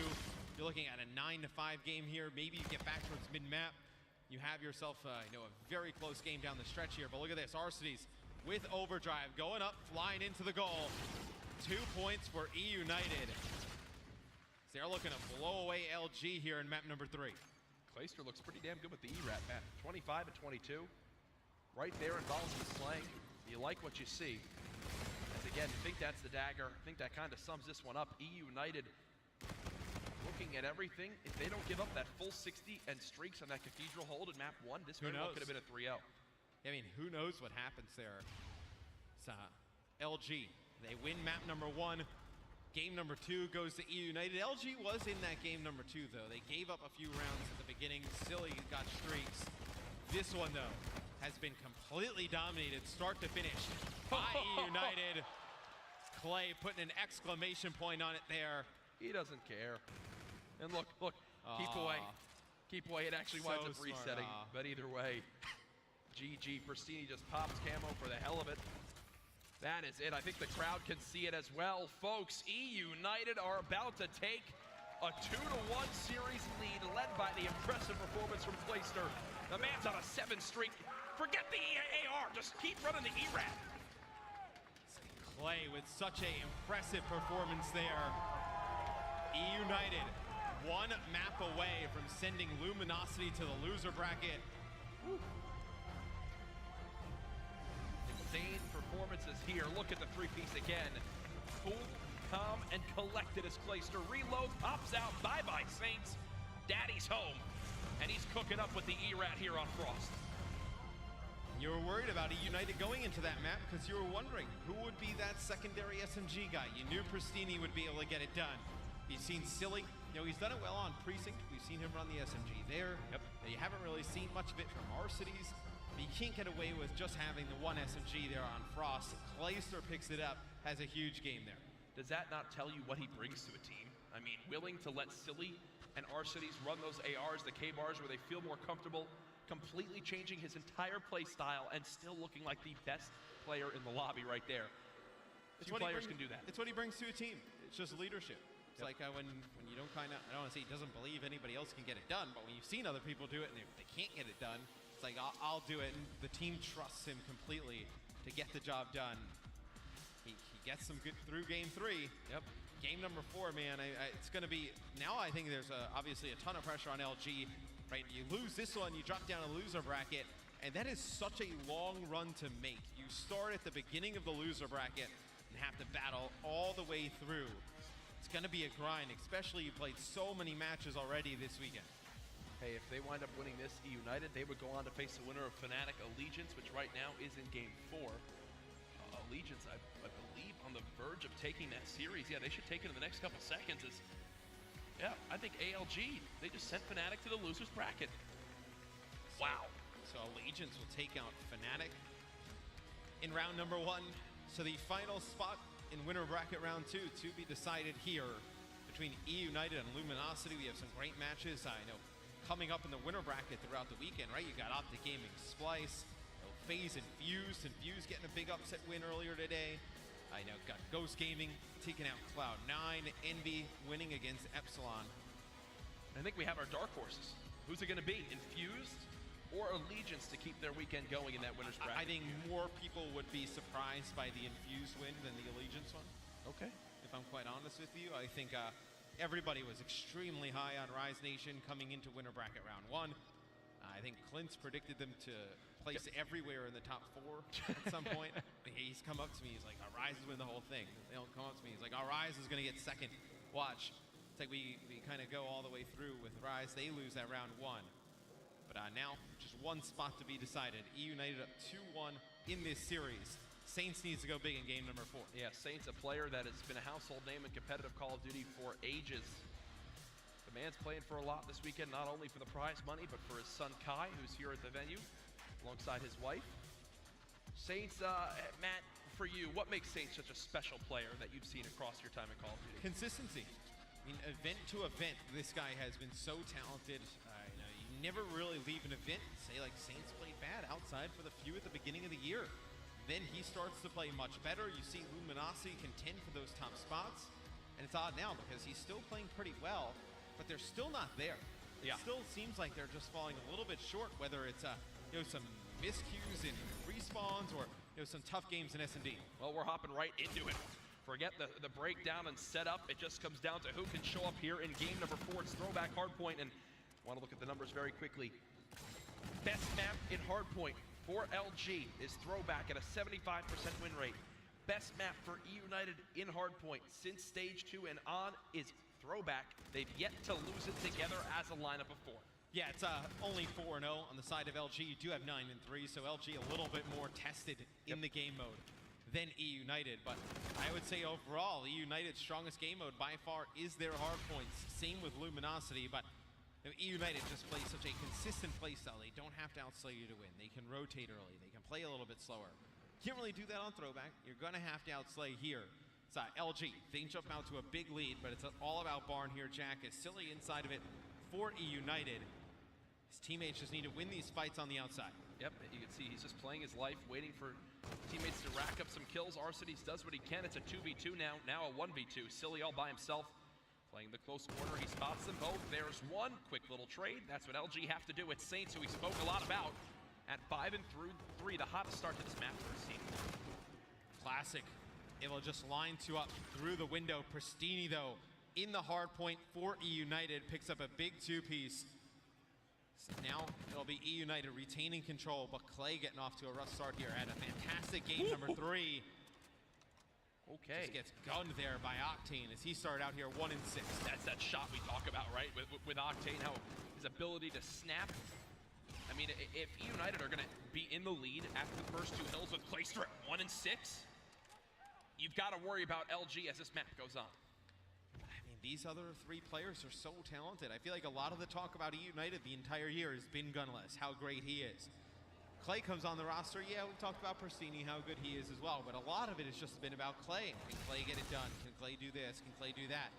You're looking at a 9-5 game here. Maybe you get back towards mid-map. You have yourself, a very close game down the stretch here. But look at this, Arcides with overdrive, going up, flying into the goal. 2 points for Eunited. They're looking to blow away LG here in map number 3. Clayster looks pretty damn good with the E-Rat, Matt. 25 and 22. Right there involved in the slang. You like what you see. As again, I think that's the dagger. I think that kind of sums this one up. Eunited looking at everything. If they don't give up that full 60 and streaks on that Cathedral hold in map 1, this very well could have been a 3-0. I mean, who knows what happens there. It's LG. They win map number 1. Game number 2 goes to Eunited. LG was in that game number 2, though. They gave up a few rounds at the beginning. Silly got streaks. This one, though, has been completely dominated start to finish by Eunited. Clay putting an exclamation point on it there. He doesn't care. And look, keep away. Keep away. It actually winds up resetting. But either way, GG. Pristini just pops camo for the hell of it. That is it. I think the crowd can see it as well. Folks, Eunited are about to take a 2-1 series lead, led by the impressive performance from Clayster. The man's on a 7 streak. Forget the AR, just keep running the E-Rat. Clay with such an impressive performance there. Eunited, 1 map away from sending Luminosity to the loser bracket. Woo. Insane performances here. Look at the 3-piece again. Cool, calm, and collected as Clayster reloads, pops out. Bye-bye, Saints. Daddy's home. And he's cooking up with the E-Rat here on Frost. You were worried about Eunited going into that map because you were wondering who would be that secondary SMG guy. You knew Pristini would be able to get it done. You've seen Silly. He's done it well on Precinct. We've seen him run the SMG there. Yep. You haven't really seen much of it from Arcides. You can't get away with just having the 1 SMG there on Frost. Clayster picks it up, has a huge game there. Does that not tell you what he brings to a team? I mean, willing to let Silly and Arcides run those ARs, the K-bars, where they feel more comfortable, completely changing his entire play style and still looking like the best player in the lobby right there. Two players can do that. It's what he brings to a team. It's just leadership. It's like when you don't I don't want to say he doesn't believe anybody else can get it done, but when you've seen other people do it and they can't get it done, it's like, I'll do it, and the team trusts him completely to get the job done. He gets them good through game 3. Yep. Game number 4, man, it's going to be, now I think there's obviously a ton of pressure on LG, right? You lose this one, you drop down a loser bracket, and that is such a long run to make. You start at the beginning of the loser bracket and have to battle all the way through. It's going to be a grind, especially you played so many matches already this weekend. Hey, if they wind up winning this Eunited, they would go on to face the winner of Fnatic Allegiance, which right now is in game 4. Allegiance, I believe, on the verge of taking that series. Yeah, they should take it in the next couple seconds. Yeah, I think ALG, they just sent Fnatic to the loser's bracket. Wow. So Allegiance will take out Fnatic. in round number 1. So the final spot in winner bracket round 2 to be decided here between Eunited and Luminosity. We have some great matches. I know coming up in the winner bracket throughout the weekend, right? You got Optic Gaming Splice, FaZe and Fuse getting a big upset win earlier today. I know got Ghost Gaming taking out Cloud9, Envy winning against Epsilon. I think we have our dark horses. Who's it going to be? Infused or Allegiance to keep their weekend going in that winner's bracket? I think more people would be surprised by the Infused win than the Allegiance one. Okay. If I'm quite honest with you, I think everybody was extremely high on Rise Nation coming into winner bracket round 1. I think Clint's predicted them to place everywhere in the top 4 at some point. He's come up to me, he's like, our Rise is win the whole thing. They don't come up to me, he's like, our Rise is gonna get second. Watch. It's like we kind of go all the way through with Rise. They lose that round 1. But now, just one spot to be decided. Eunited up 2-1 in this series. Saints needs to go big in game number 4. Yeah, Saints, a player that has been a household name in competitive Call of Duty for ages. The man's playing for a lot this weekend, not only for the prize money, but for his son Kai, who's here at the venue, alongside his wife. Saints, Matt, for you, what makes Saints such a special player that you've seen across your time in Call of Duty? Consistency. I mean, event to event, this guy has been so talented. You never really leave an event and say, like, Saints played bad outside for the few at the beginning of the year. Then he starts to play much better. You see Luminosity contend for those top spots. And it's odd now because he's still playing pretty well, but they're still not there. Yeah. It still seems like they're just falling a little bit short, whether it's some miscues in respawns or some tough games in S&D. Well, we're hopping right into it. Forget the breakdown and setup. It just comes down to who can show up here in game number 4. It's Throwback Hardpoint, and want to look at the numbers very quickly. Best map in Hardpoint for LG is Throwback at a 75% win rate. Best map for Eunited in Hardpoint since stage 2 and on is Throwback. They've yet to lose it together as a lineup of 4. Yeah, it's only 4-0 on the side of LG. You do have 9-3, so LG a little bit more tested in the game mode than Eunited. But I would say overall, Eunited's strongest game mode by far is their Hardpoints. Same with Luminosity, but Eunited just plays such a consistent playstyle. They don't have to outslay you to win. They can rotate early. They can play a little bit slower. Can't really do that on Throwback. You're going to have to outslay here. It's LG. They jump out to a big lead, but it's all about Barn here. Jack is silly inside of it for Eunited. His teammates just need to win these fights on the outside. Yep, you can see he's just playing his life, waiting for teammates to rack up some kills. Arcides does what he can. It's a 2v2 now a 1v2. Silly all by himself, playing the close corner. He spots them both. There's one quick little trade. That's what LG have to do with Saints, who we spoke a lot about. At 5-3, the hottest start to this map for his team. Classic. It will just line 2 up through the window. Pristini, though, in the hard point for Eunited, picks up a big 2-piece. So now it'll be Eunited retaining control, but Clay getting off to a rough start here at a fantastic game number 3. Okay. Just gets gunned there by Octane as he started out here 1-6. That's that shot we talk about, right? With Octane, how his ability to snap. I mean, if Eunited are going to be in the lead after the first 2 hills with Clayster at 1-6, you've got to worry about LG as this map goes on. I mean, these other 3 players are so talented. I feel like a lot of the talk about Eunited the entire year has been Gunless, how great he is. Clay comes on the roster. Yeah, we talked about Pristini, how good he is as well, but a lot of it has just been about Clay. Can Clay get it done? Can Clay do this? Can Clay do that?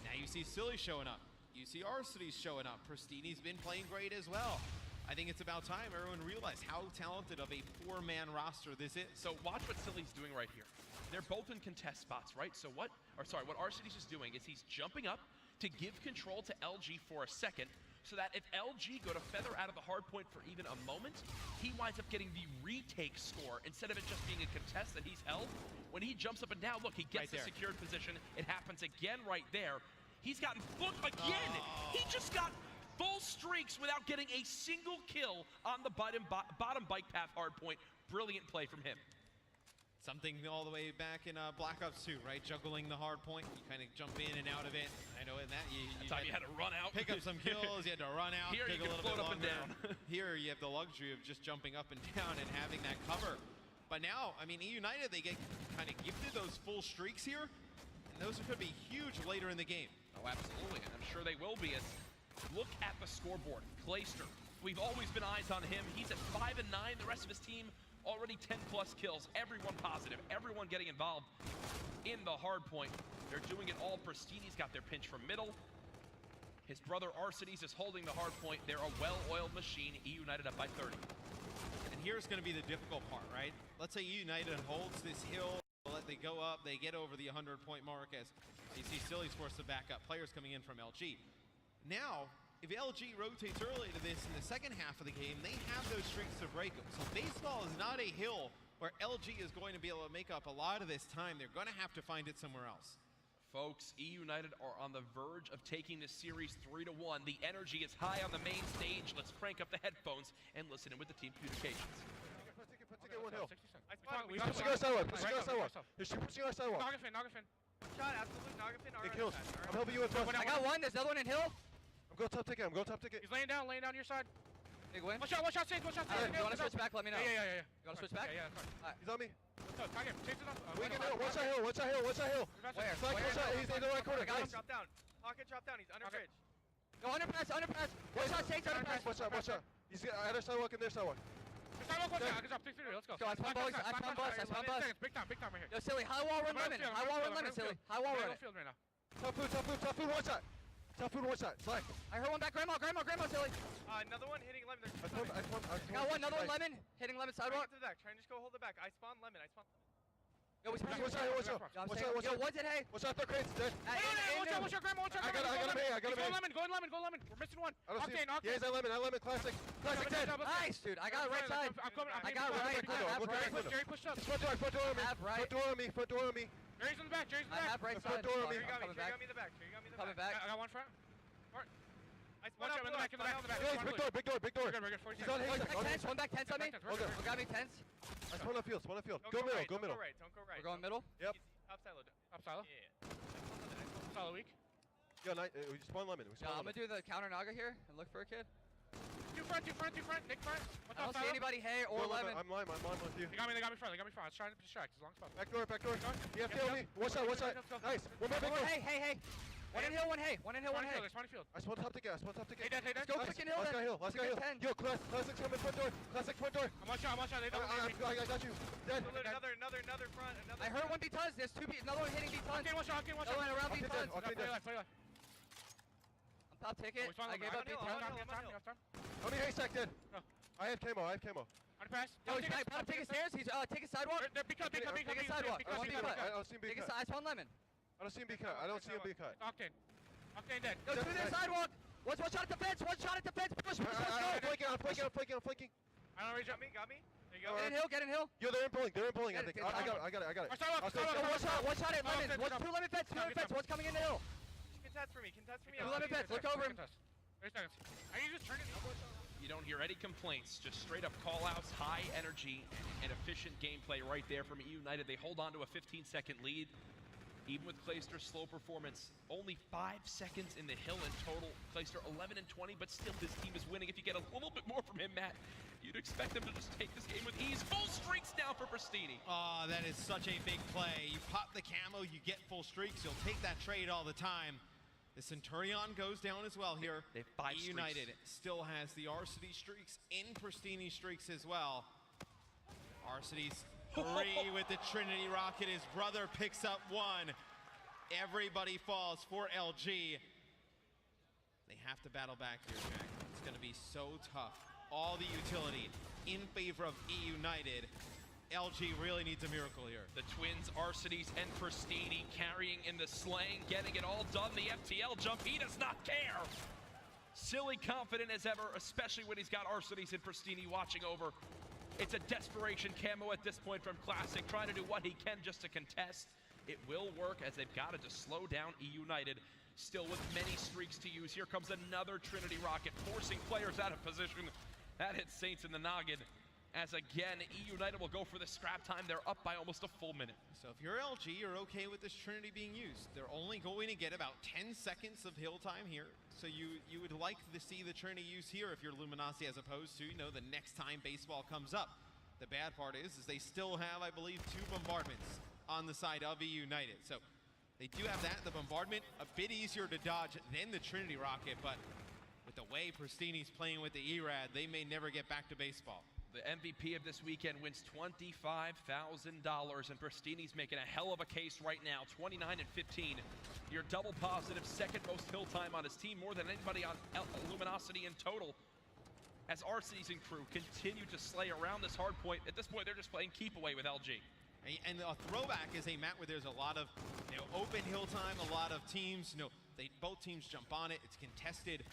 Now you see Silly showing up. You see Arcides showing up. Pristini's been playing great as well. I think it's about time everyone realized how talented of a 4-man roster this is. So watch what Silly's doing right here. They're both in contest spots, right? So what Arcides is doing is he's jumping up to give control to LG for a second, so that if LG go to feather out of the hard point for even a moment, he winds up getting the retake score instead of it just being a contest that he's held. When he jumps up and down, look, he gets the secured position. It happens again right there. He's gotten foot again. He just got full streaks without getting a single kill on the bottom bike path hard point. Brilliant play from him. Something all the way back in Black Ops 2, right? Juggling the hard point. You kind of jump in and out of it. I know in that you had to run out. Pick up some kills. You had to run out. Here you can float up and down. Here you have the luxury of just jumping up and down and having that cover. But now, I mean, Eunited, they get kind of gifted those full streaks here. And those could be huge later in the game. Oh, absolutely. And I'm sure they will be. As look at the scoreboard. Clayster. We've always been eyes on him. He's at 5-9. The rest of his team Already 10 plus kills, everyone positive, everyone getting involved in the hard point. They're doing it all. Pristini's got their pinch from middle. His brother Arcides is holding the hard point. They're a well-oiled machine. Eunited up by 30. And here's going to be the difficult part, right? Let's say Eunited holds this hill, they go up, they get over the 100-point mark as you see Silly's forced to back up. Players coming in from LG. Now, if LG rotates early to this in the second half of the game, they have those streaks to break them. So baseball is not a hill where LG is going to be able to make up a lot of this time. They're going to have to find it somewhere else. Folks, Eunited are on the verge of taking this series 3-1. The energy is high on the main stage. Let's crank up the headphones and listen in with the team communications. One hill. We pushing our sidewalk. Pushing our sidewalk. He's pushing our sidewalk. Nagafin. Shot, absolute Nagafin. It kills. I'm helping you with plus. I got one. There's another one in hill. I'm going top ticket. He's laying down your side. Big win. Watch out, Sage. You want to switch back? Let me know. Yeah. You want to switch back? Yeah. He's on me. Tag him. Chase it up. Watch that hill. Watch that hill. Where? He's in the right corner. Got him. Drop down. Pocket drop down. He's under bridge. Go under press. Watch out, Sage. Under press. Watch out. He's at our sidewalk and their sidewalk. Let's go. I spawn bus. Big time right here. Yo, Silly, high wall run lemon, Silly. High wall run it. Top food, one shot. Slack. I heard one back, Grandma, Silly. Another one hitting lemon. I got one, another one lemon, hitting lemon sidewalk. Try and just go hold it back. I spawn lemon. Yo, we spawn. Watch out. Yo, one's at hay. Watch out, they're crates, dead. Watch out, Grandma. I got him. Go lemon. We're missing one. I don't see him. Yeah, he's at lemon, classic dead. Nice, dude. I got right side. I got right. Jerry pushed up. Front door on me. Jerry's in the back. I have right side. Front door on me. Jerry got me the back. Coming back. I got one front. I spawned Watch out, in the back. Big door. He's on hay. One back, tents on me. Got me tents. I spawn on field. Go middle. Don't go right. We're going middle? Yep. Up silo. Yeah. Silo weak. Yo, we spawn lemon. I'm gonna do the counter Naga here and look for a kid. Two front. Nick front. I don't see anybody hay or lemon. I'm lime with you. They got me front. I was trying to distract as long as possible. Back door. Yeah, feel me. Watch out. Nice. One more big door. Hey. One in hill, one hay. Field. I spawned top ticket. Hey, Let's go quick in hill then. Let's go hill. Yo, classic's coming front door. I'm watch out. They don't I got you. Dead. Another front. I heard one B-tons. There's two B. Another one hitting B-tons. Watch out. Another one around B-tons. Play left. I'm top ticket. I gave up B-tons. How many haystack dead? I have camo. Underpass. Yo, he's about to take his stairs. He's taking sidewalk. They're big sidewalk. I don't see him being cut. I spawn lemon. I don't see him being cut. Octane dead. Go through their sidewalk. One shot at the fence. Push, go. I'm flanking. I don't reach up me. Got me. There you go. Get in hill. Yo, they're impulling. I think. I got it. One shot at lemon. Two lemon fence. One's coming in the hill. Contest for me. Two lemon fence. Look over him. 30 seconds. I need to just turn it. You don't hear any complaints, just straight up call-outs, high energy, and efficient gameplay right there from Eunited. They hold on to a 15-second lead. Even with Clayster's slow performance, only 5 seconds in the hill in total. Clayster 11 and 20, but still this team is winning. If you get a little bit more from him, Matt, you'd expect them to just take this game with ease. Full streaks now for Pristini. Oh, that is such a big play. You pop the camo, you get full streaks. You'll take that trade all the time. The Centurion goes down as well here. They have 5 United streaks. still has the Arcity streaks in Pristini streaks as well. Arcity's 3 with the Trinity Rocket. His brother picks up 1. Everybody falls for LG. They have to battle back here, Jack. It's going to be so tough. All the utility in favor of Eunited. LG really needs a miracle here. The twins, Arcides and Pristini, carrying in the slaying, getting it all done. The FTL jump, he does not care. Silly confident as ever, especially when he's got Arcides and Pristini watching over. It's a desperation camo at this point from Classic, trying to do what he can just to contest. It will work as they've got to just slow down Eunited. Still with many streaks to use. Here comes another Trinity Rocket, forcing players out of position. That hits Saints in the noggin. As again, Eunited will go for the scrap time. They're up by almost a full minute. So if you're LG, you're okay with this Trinity being used. They're only going to get about 10 seconds of hill time here. So you would like to see the Trinity used here if you're Luminosity, as opposed to, the next time baseball comes up. The bad part is they still have, I believe, 2 bombardments on the side of Eunited. So they do have that. The bombardment, a bit easier to dodge than the Trinity Rocket, but with the way Pristini's playing with the ERAD, they may never get back to baseball. The MVP of this weekend wins $25,000, and Pristini's making a hell of a case right now. 29 and 15. Your double positive, second most hill time on his team, more than anybody on Luminosity in total. As RC's and crew continue to slay around this hard point. At this point, they're just playing keep away with LG. And a throwback is a map where there's a lot of open hill time, a lot of teams, both teams jump on it, it's contested.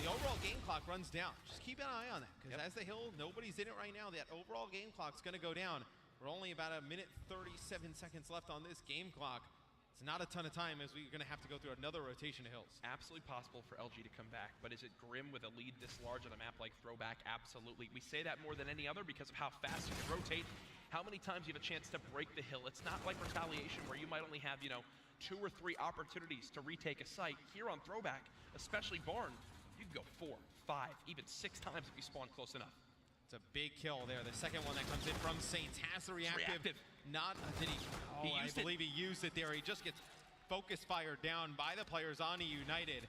The overall game clock runs down. Just keep an eye on that, because as the hill, nobody's in it right now. That overall game clock's going to go down. We're only about a minute 37 seconds left on this game clock. It's not a ton of time, as we're going to have to go through another rotation of hills. Absolutely possible for LG to come back, but is it grim with a lead this large on a map like Throwback? Absolutely. We say that more than any other because of how fast you can rotate, how many times you have a chance to break the hill. It's not like Retaliation where you might only have, 2 or 3 opportunities to retake a site. Here on Throwback, especially Barn, you can go 4, 5, even 6 times if you spawn close enough. It's a big kill there. The second one that comes in from Saints has the reactive. Not, did he? Oh, I believe he used it there. He just gets focus fired down by the players on Eunited.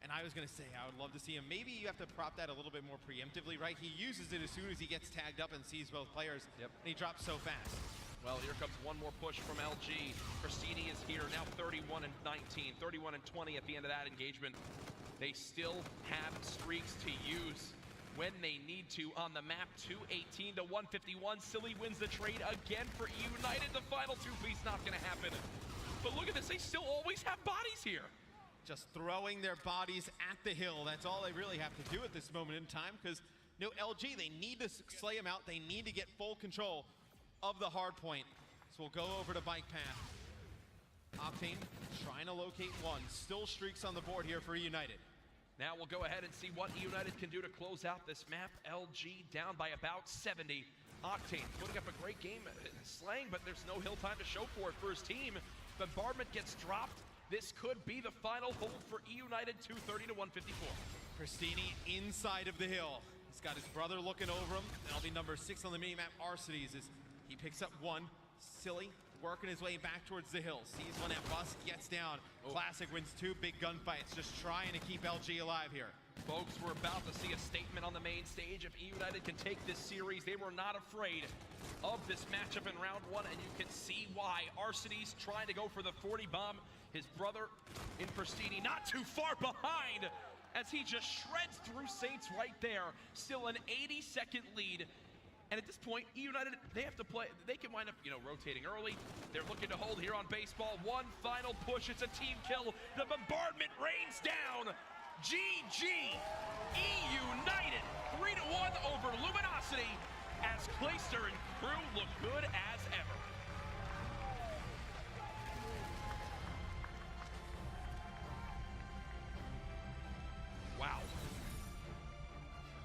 And I was going to say, I would love to see him. Maybe you have to prop that a little bit more preemptively, right? He uses it as soon as he gets tagged up and sees both players. Yep. And he drops so fast. Well, here comes one more push from LG. Pristini is here, now 31 and 19, 31 and 20 at the end of that engagement. They still have streaks to use when they need to on the map. 218 to 151. Silly wins the trade again for Eunited. The final 2-piece not going to happen. But look at this, they still always have bodies here. Just throwing their bodies at the hill. That's all they really have to do at this moment in time, because LG, they need to slay him out. They need to get full control of the hard point. So we'll go over to Bike Path. Octane trying to locate one. Still streaks on the board here for Eunited. Now we'll go ahead and see what Eunited can do to close out this map. LG down by about 70. Octane putting up a great game, slaying, but there's no hill time to show for it for his team. Bombardment gets dropped. This could be the final hold for Eunited, 230 to 154. Pristini inside of the hill. He's got his brother looking over him. That'll be number 6 on the minimap, Arcides, as he picks up one. Silly working his way back towards the hill. Sees one at Bust, gets down. Classic wins 2 big gunfights, just trying to keep LG alive here. Folks, we're about to see a statement on the main stage. If Eunited can take this series, they were not afraid of this matchup in round 1, and you can see why. Arcides trying to go for the 40 bomb. His brother in Pristini not too far behind as he just shreds through Saints right there. Still an 80-second lead. And at this point, Eunited, they have to play, they can wind up, rotating early. They're looking to hold here on baseball. One final push, it's a team kill. The bombardment rains down. GG, Eunited, 3-1 over Luminosity as Clayster and crew look good as ever. Wow.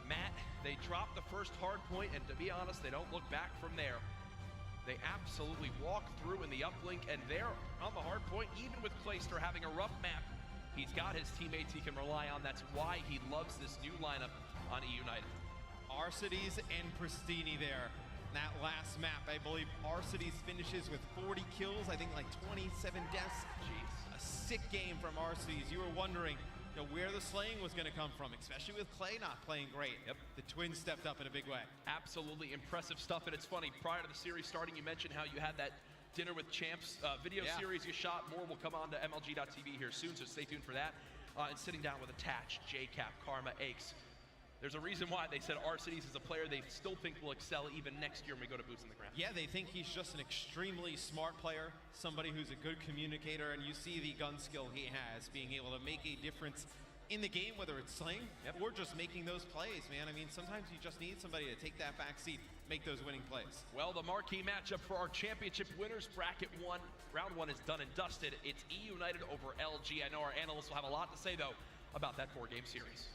Matt, they dropped the first hard point, and to be honest, they don't look back from there. They absolutely walk through in the uplink, and they're on the hard point, even with Clayster having a rough map. He's got his teammates he can rely on. That's why he loves this new lineup on Eunited. Arcides and Pristini there. That last map, I believe Arcides finishes with 40 kills, I think like 27 deaths. Jeez. A sick game from Arcides. You were wondering where the slaying was going to come from, especially with Clay not playing great. Yep. The twins stepped up in a big way. Absolutely impressive stuff, and it's funny, prior to the series starting, you mentioned how you had that Dinner with Champs video series you shot. More will come on to MLG.tv here soon, so stay tuned for that. And sitting down with Attach, JCap, Karma, Aches. There's a reason why they said Arcides is a player they still think will excel even next year when we go to Boots on the Ground. Yeah, they think he's just an extremely smart player, somebody who's a good communicator, and you see the gun skill he has, being able to make a difference in the game, whether it's slaying or just making those plays, man. I mean, sometimes you just need somebody to take that back seat, make those winning plays. Well, the marquee matchup for our championship winners, bracket 1, round 1 is done and dusted. It's Eunited over LG. I know our analysts will have a lot to say, though, about that 4-game series.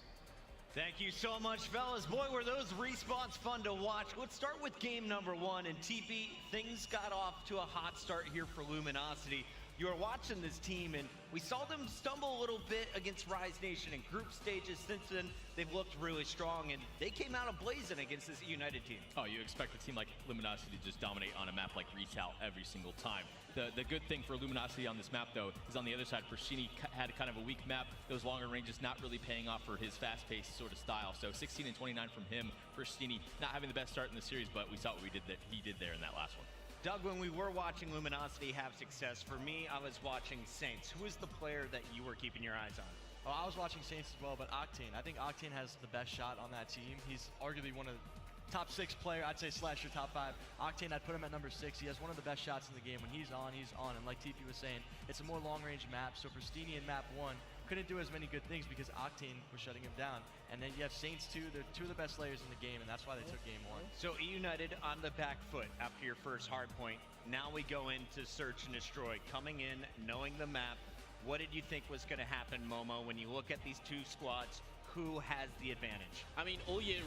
Thank you so much, fellas. Boy, were those respawns fun to watch. Let's start with game number 1. And TP, things got off to a hot start here for Luminosity. You were watching this team, and we saw them stumble a little bit against Rise Nation in group stages. Since then, they've looked really strong, and they came out blazing against this United team. Oh, you expect a team like Luminosity to just dominate on a map like Retail every single time. The good thing for Luminosity on this map, though, is on the other side, Pristini had kind of a weak map. Those longer ranges not really paying off for his fast-paced sort of style. So 16 and 29 from him. Pristini not having the best start in the series, but we saw what he did there in that last one. Doug, when we were watching Luminosity have success, for me, I was watching Saints. Who is the player that you were keeping your eyes on? Well, I was watching Saints as well, but Octane. I think Octane has the best shot on that team. He's arguably one of the top 6 player, I'd say slasher top 5. Octane, I'd put him at number 6. He has one of the best shots in the game. When he's on, he's on. And like TP was saying, it's a more long-range map. So Pristini in map 1 couldn't do as many good things because Octane was shutting him down. And then you have Saints 2. They're 2 of the best players in the game, and that's why they took game 1. So Eunited on the back foot after your first hard point. Now we go into search and destroy. Coming in, knowing the map. What did you think was going to happen, Momo, when you look at these 2 squads? Who has the advantage? I mean, all year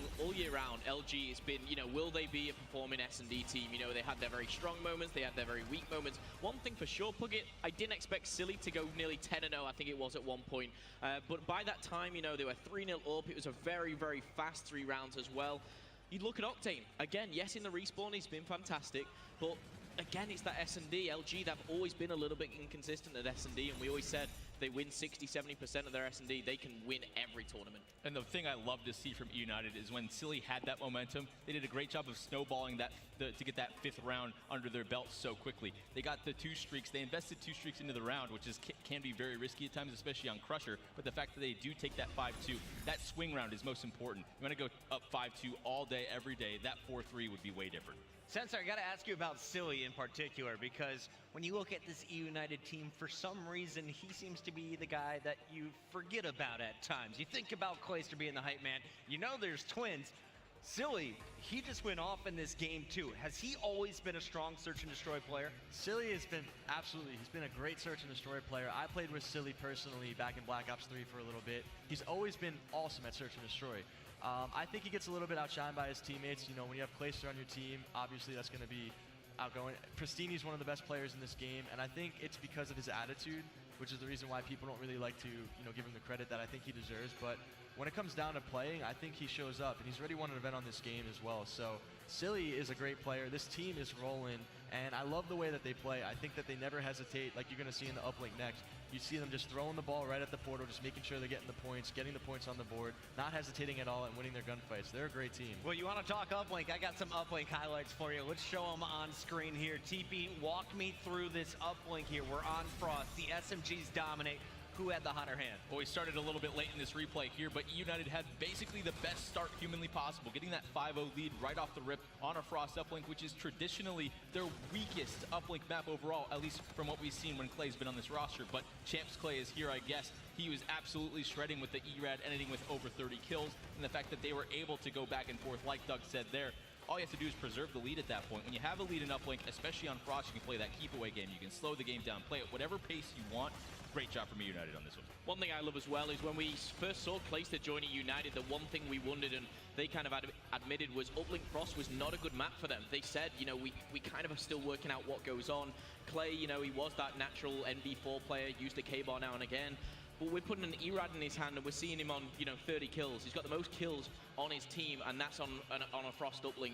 round, LG has been, will they be a performing S&D team? They had their very strong moments, they had their very weak moments. One thing for sure, Puggett, I didn't expect Silly to go nearly 10-0, I think it was at one point. But by that time, they were 3-0 up. It was a very, very fast 3 rounds as well. You look at Octane. Again, yes, in the respawn, he's been fantastic, but again, it's that S&D. LG, they've always been a little bit inconsistent at S&D, and we always said they win 60-70% of their S&D, they can win every tournament. And the thing I love to see from United is when Silly had that momentum, they did a great job of snowballing that to get that 5th round under their belt so quickly. They got the 2 streaks. They invested 2 streaks into the round, which can be very risky at times, especially on Crusher. But the fact that they do take that 5-2, that swing round is most important. You want to go up 5-2 all day, every day. That 4-3 would be way different. Sensor, I got to ask you about Silly in particular, because when you look at this United team, for some reason, he seems to be the guy that you forget about at times. You think about Clayster being the hype man. There's twins. Silly, he just went off in this game too. Has he always been a strong search and destroy player? Silly has been, absolutely, he's been a great search and destroy player. I played with Silly personally back in Black Ops 3 for a little bit. He's always been awesome at search and destroy. I think he gets a little bit outshined by his teammates. When you have Clayster on your team, obviously that's going to be outgoing. Pristini's one of the best players in this game, and I think it's because of his attitude, which is the reason why people don't really like to, give him the credit that I think he deserves. But when it comes down to playing, I think he shows up, and he's already won an event on this game as well. So Silly is a great player. This team is rolling, and I love the way that they play. I think that they never hesitate, like you're going to see in the uplink next. You see them just throwing the ball right at the portal, just making sure they're getting the points on the board, not hesitating at all and winning their gunfights. They're a great team. Well, you want to talk uplink? I got some uplink highlights for you. Let's show them on screen here. TP, walk me through this uplink here. We're on Frost. The SMGs dominate. Who had the hotter hand? Well, we started a little bit late in this replay here, but United had basically the best start humanly possible, getting that 5-0 lead right off the rip on a Frost uplink, which is traditionally their weakest uplink map overall, at least from what we've seen when Clay's been on this roster. But Champs Clay is here, I guess. He was absolutely shredding with the ERAD, ending with over 30 kills, and the fact that they were able to go back and forth, like Doug said there. All you have to do is preserve the lead at that point. When you have a lead in uplink, especially on Frost, you can play that keep away game. You can slow the game down, play at whatever pace you want. Great job from United on this one. One thing I love as well is when we first saw Clayster joining United, the one thing we wondered and they kind of admitted was uplink Frost was not a good map for them. They said, we kind of are still working out what goes on. Clay, he was that natural NV4 player, used a K-bar now and again. But we're putting an ERAD in his hand and we're seeing him on, 30 kills. He's got the most kills on his team, and that's on a Frost uplink.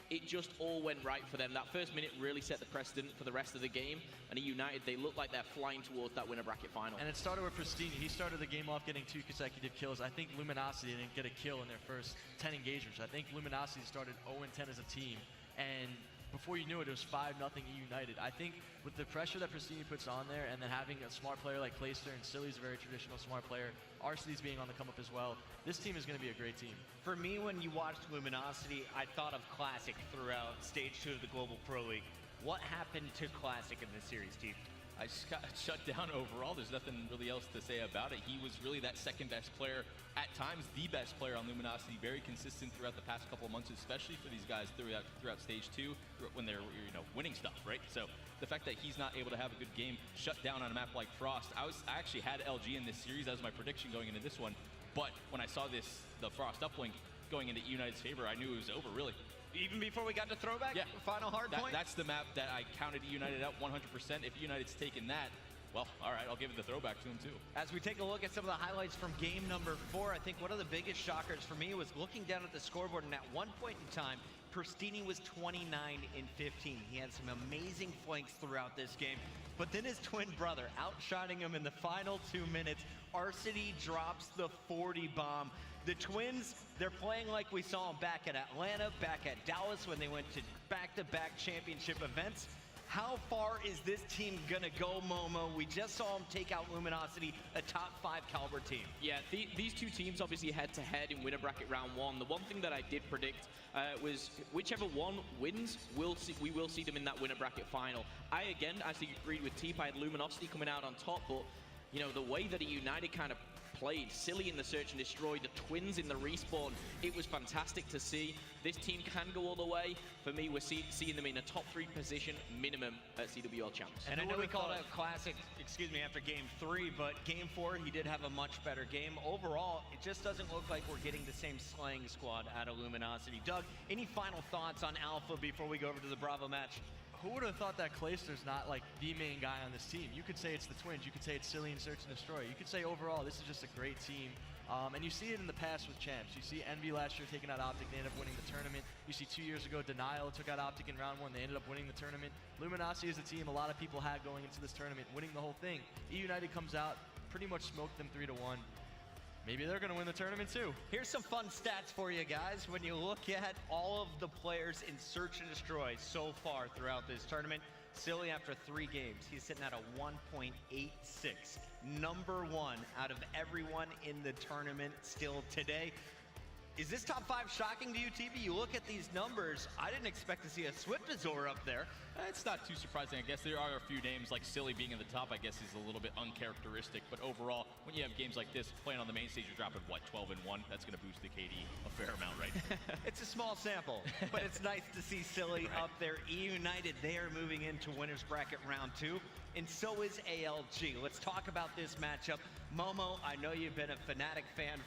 It just all went right for them. That first minute really set the precedent for the rest of the game. And at United, they look like they're flying towards that winner bracket final. And it started with Pristini. He started the game off getting 2 consecutive kills. I think Luminosity didn't get a kill in their first 10 engagements. I think Luminosity started 0-10 as a team. And before you knew it, it was 5-0 United. I think with the pressure that Pristini puts on there, and then having a smart player like Clayster, and Silly's a very traditional smart player, Arcedy's being on the come up as well, this team is going to be a great team. For me, when you watched Luminosity, I thought of Classic throughout Stage 2 of the Global Pro League. What happened to Classic in this series, Steve? I just got shut down overall. There's nothing really else to say about it. He was really that second best player, at times the best player on Luminosity, very consistent throughout the past couple of months, especially for these guys throughout Stage 2 when they're winning stuff, right? So the fact that he's not able to have a good game shut down on a map like Frost, I actually had LG in this series. That was my prediction going into this one. But when I saw the Frost uplink going into United's favor, I knew it was over, really. Even before we got to throwback, Yeah. final hard point? That's the map that I counted United out 100%. If United's taken that, well, all right, I'll give it the throwback to them too. As we take a look at some of the highlights from game number 4, I think one of the biggest shockers for me was looking down at the scoreboard, and at one point in time, Pristini was 29 in 15. He had some amazing flanks throughout this game, but then his twin brother outshining him in the final 2 minutes. Arcity drops the 40 bomb. The Twins, they're playing like we saw them back at Atlanta, back at Dallas when they went to back-to-back championship events. How far is this team gonna go, Momo? We just saw them take out Luminosity, a top 5 caliber team. Yeah, these two teams obviously head-to-head in winner bracket round 1. The one thing that I did predict was whichever one wins, we will see them in that winner bracket final. I, again, actually agreed with Teep. I had Luminosity coming out on top, but, you know, the way that United kind of played, Silly in the search and destroy, the Twins in the respawn, it was fantastic to see. This team can go all the way. For me, we're seeing them in a top 3 position minimum at CWL Champs. And I know we called it classic, after game 3, but game 4, he did have a much better game. Overall, it just doesn't look like we're getting the same slaying squad out of Luminosity. Doug, any final thoughts on Alpha before we go over to the Bravo match? Who would have thought that Clayster's not like the main guy on this team? You could say it's the Twins, you could say it's Silly and Search and Destroy. You could say overall this is just a great team. And you see it in the past with champs. You see Envy last year taking out Optic, they ended up winning the tournament. You see 2 years ago, Denial took out Optic in round 1, they ended up winning the tournament. Luminosity is a team a lot of people had going into this tournament, winning the whole thing. United comes out, pretty much smoked them 3-1. Maybe they're going to win the tournament too. Here's some fun stats for you guys. When you look at all of the players in Search and Destroy so far throughout this tournament, Silly, after 3 games, he's sitting at a 1.86. Number 1 out of everyone in the tournament still today. Is this top 5 shocking to you, TV? You look at these numbers, I didn't expect to see a Swift Azor up there. It's not too surprising. I guess there are a few names like Silly being in the top, I guess is a little bit uncharacteristic. But overall, when you have games like this, playing on the main stage, you're dropping, what, 12-1? That's going to boost the KD a fair amount, right? It's a small sample, but it's nice to see Silly up there. United, they are moving into winners bracket round 2. And so is ALG. Let's talk about this matchup. Momo, I know you've been a Fnatic fan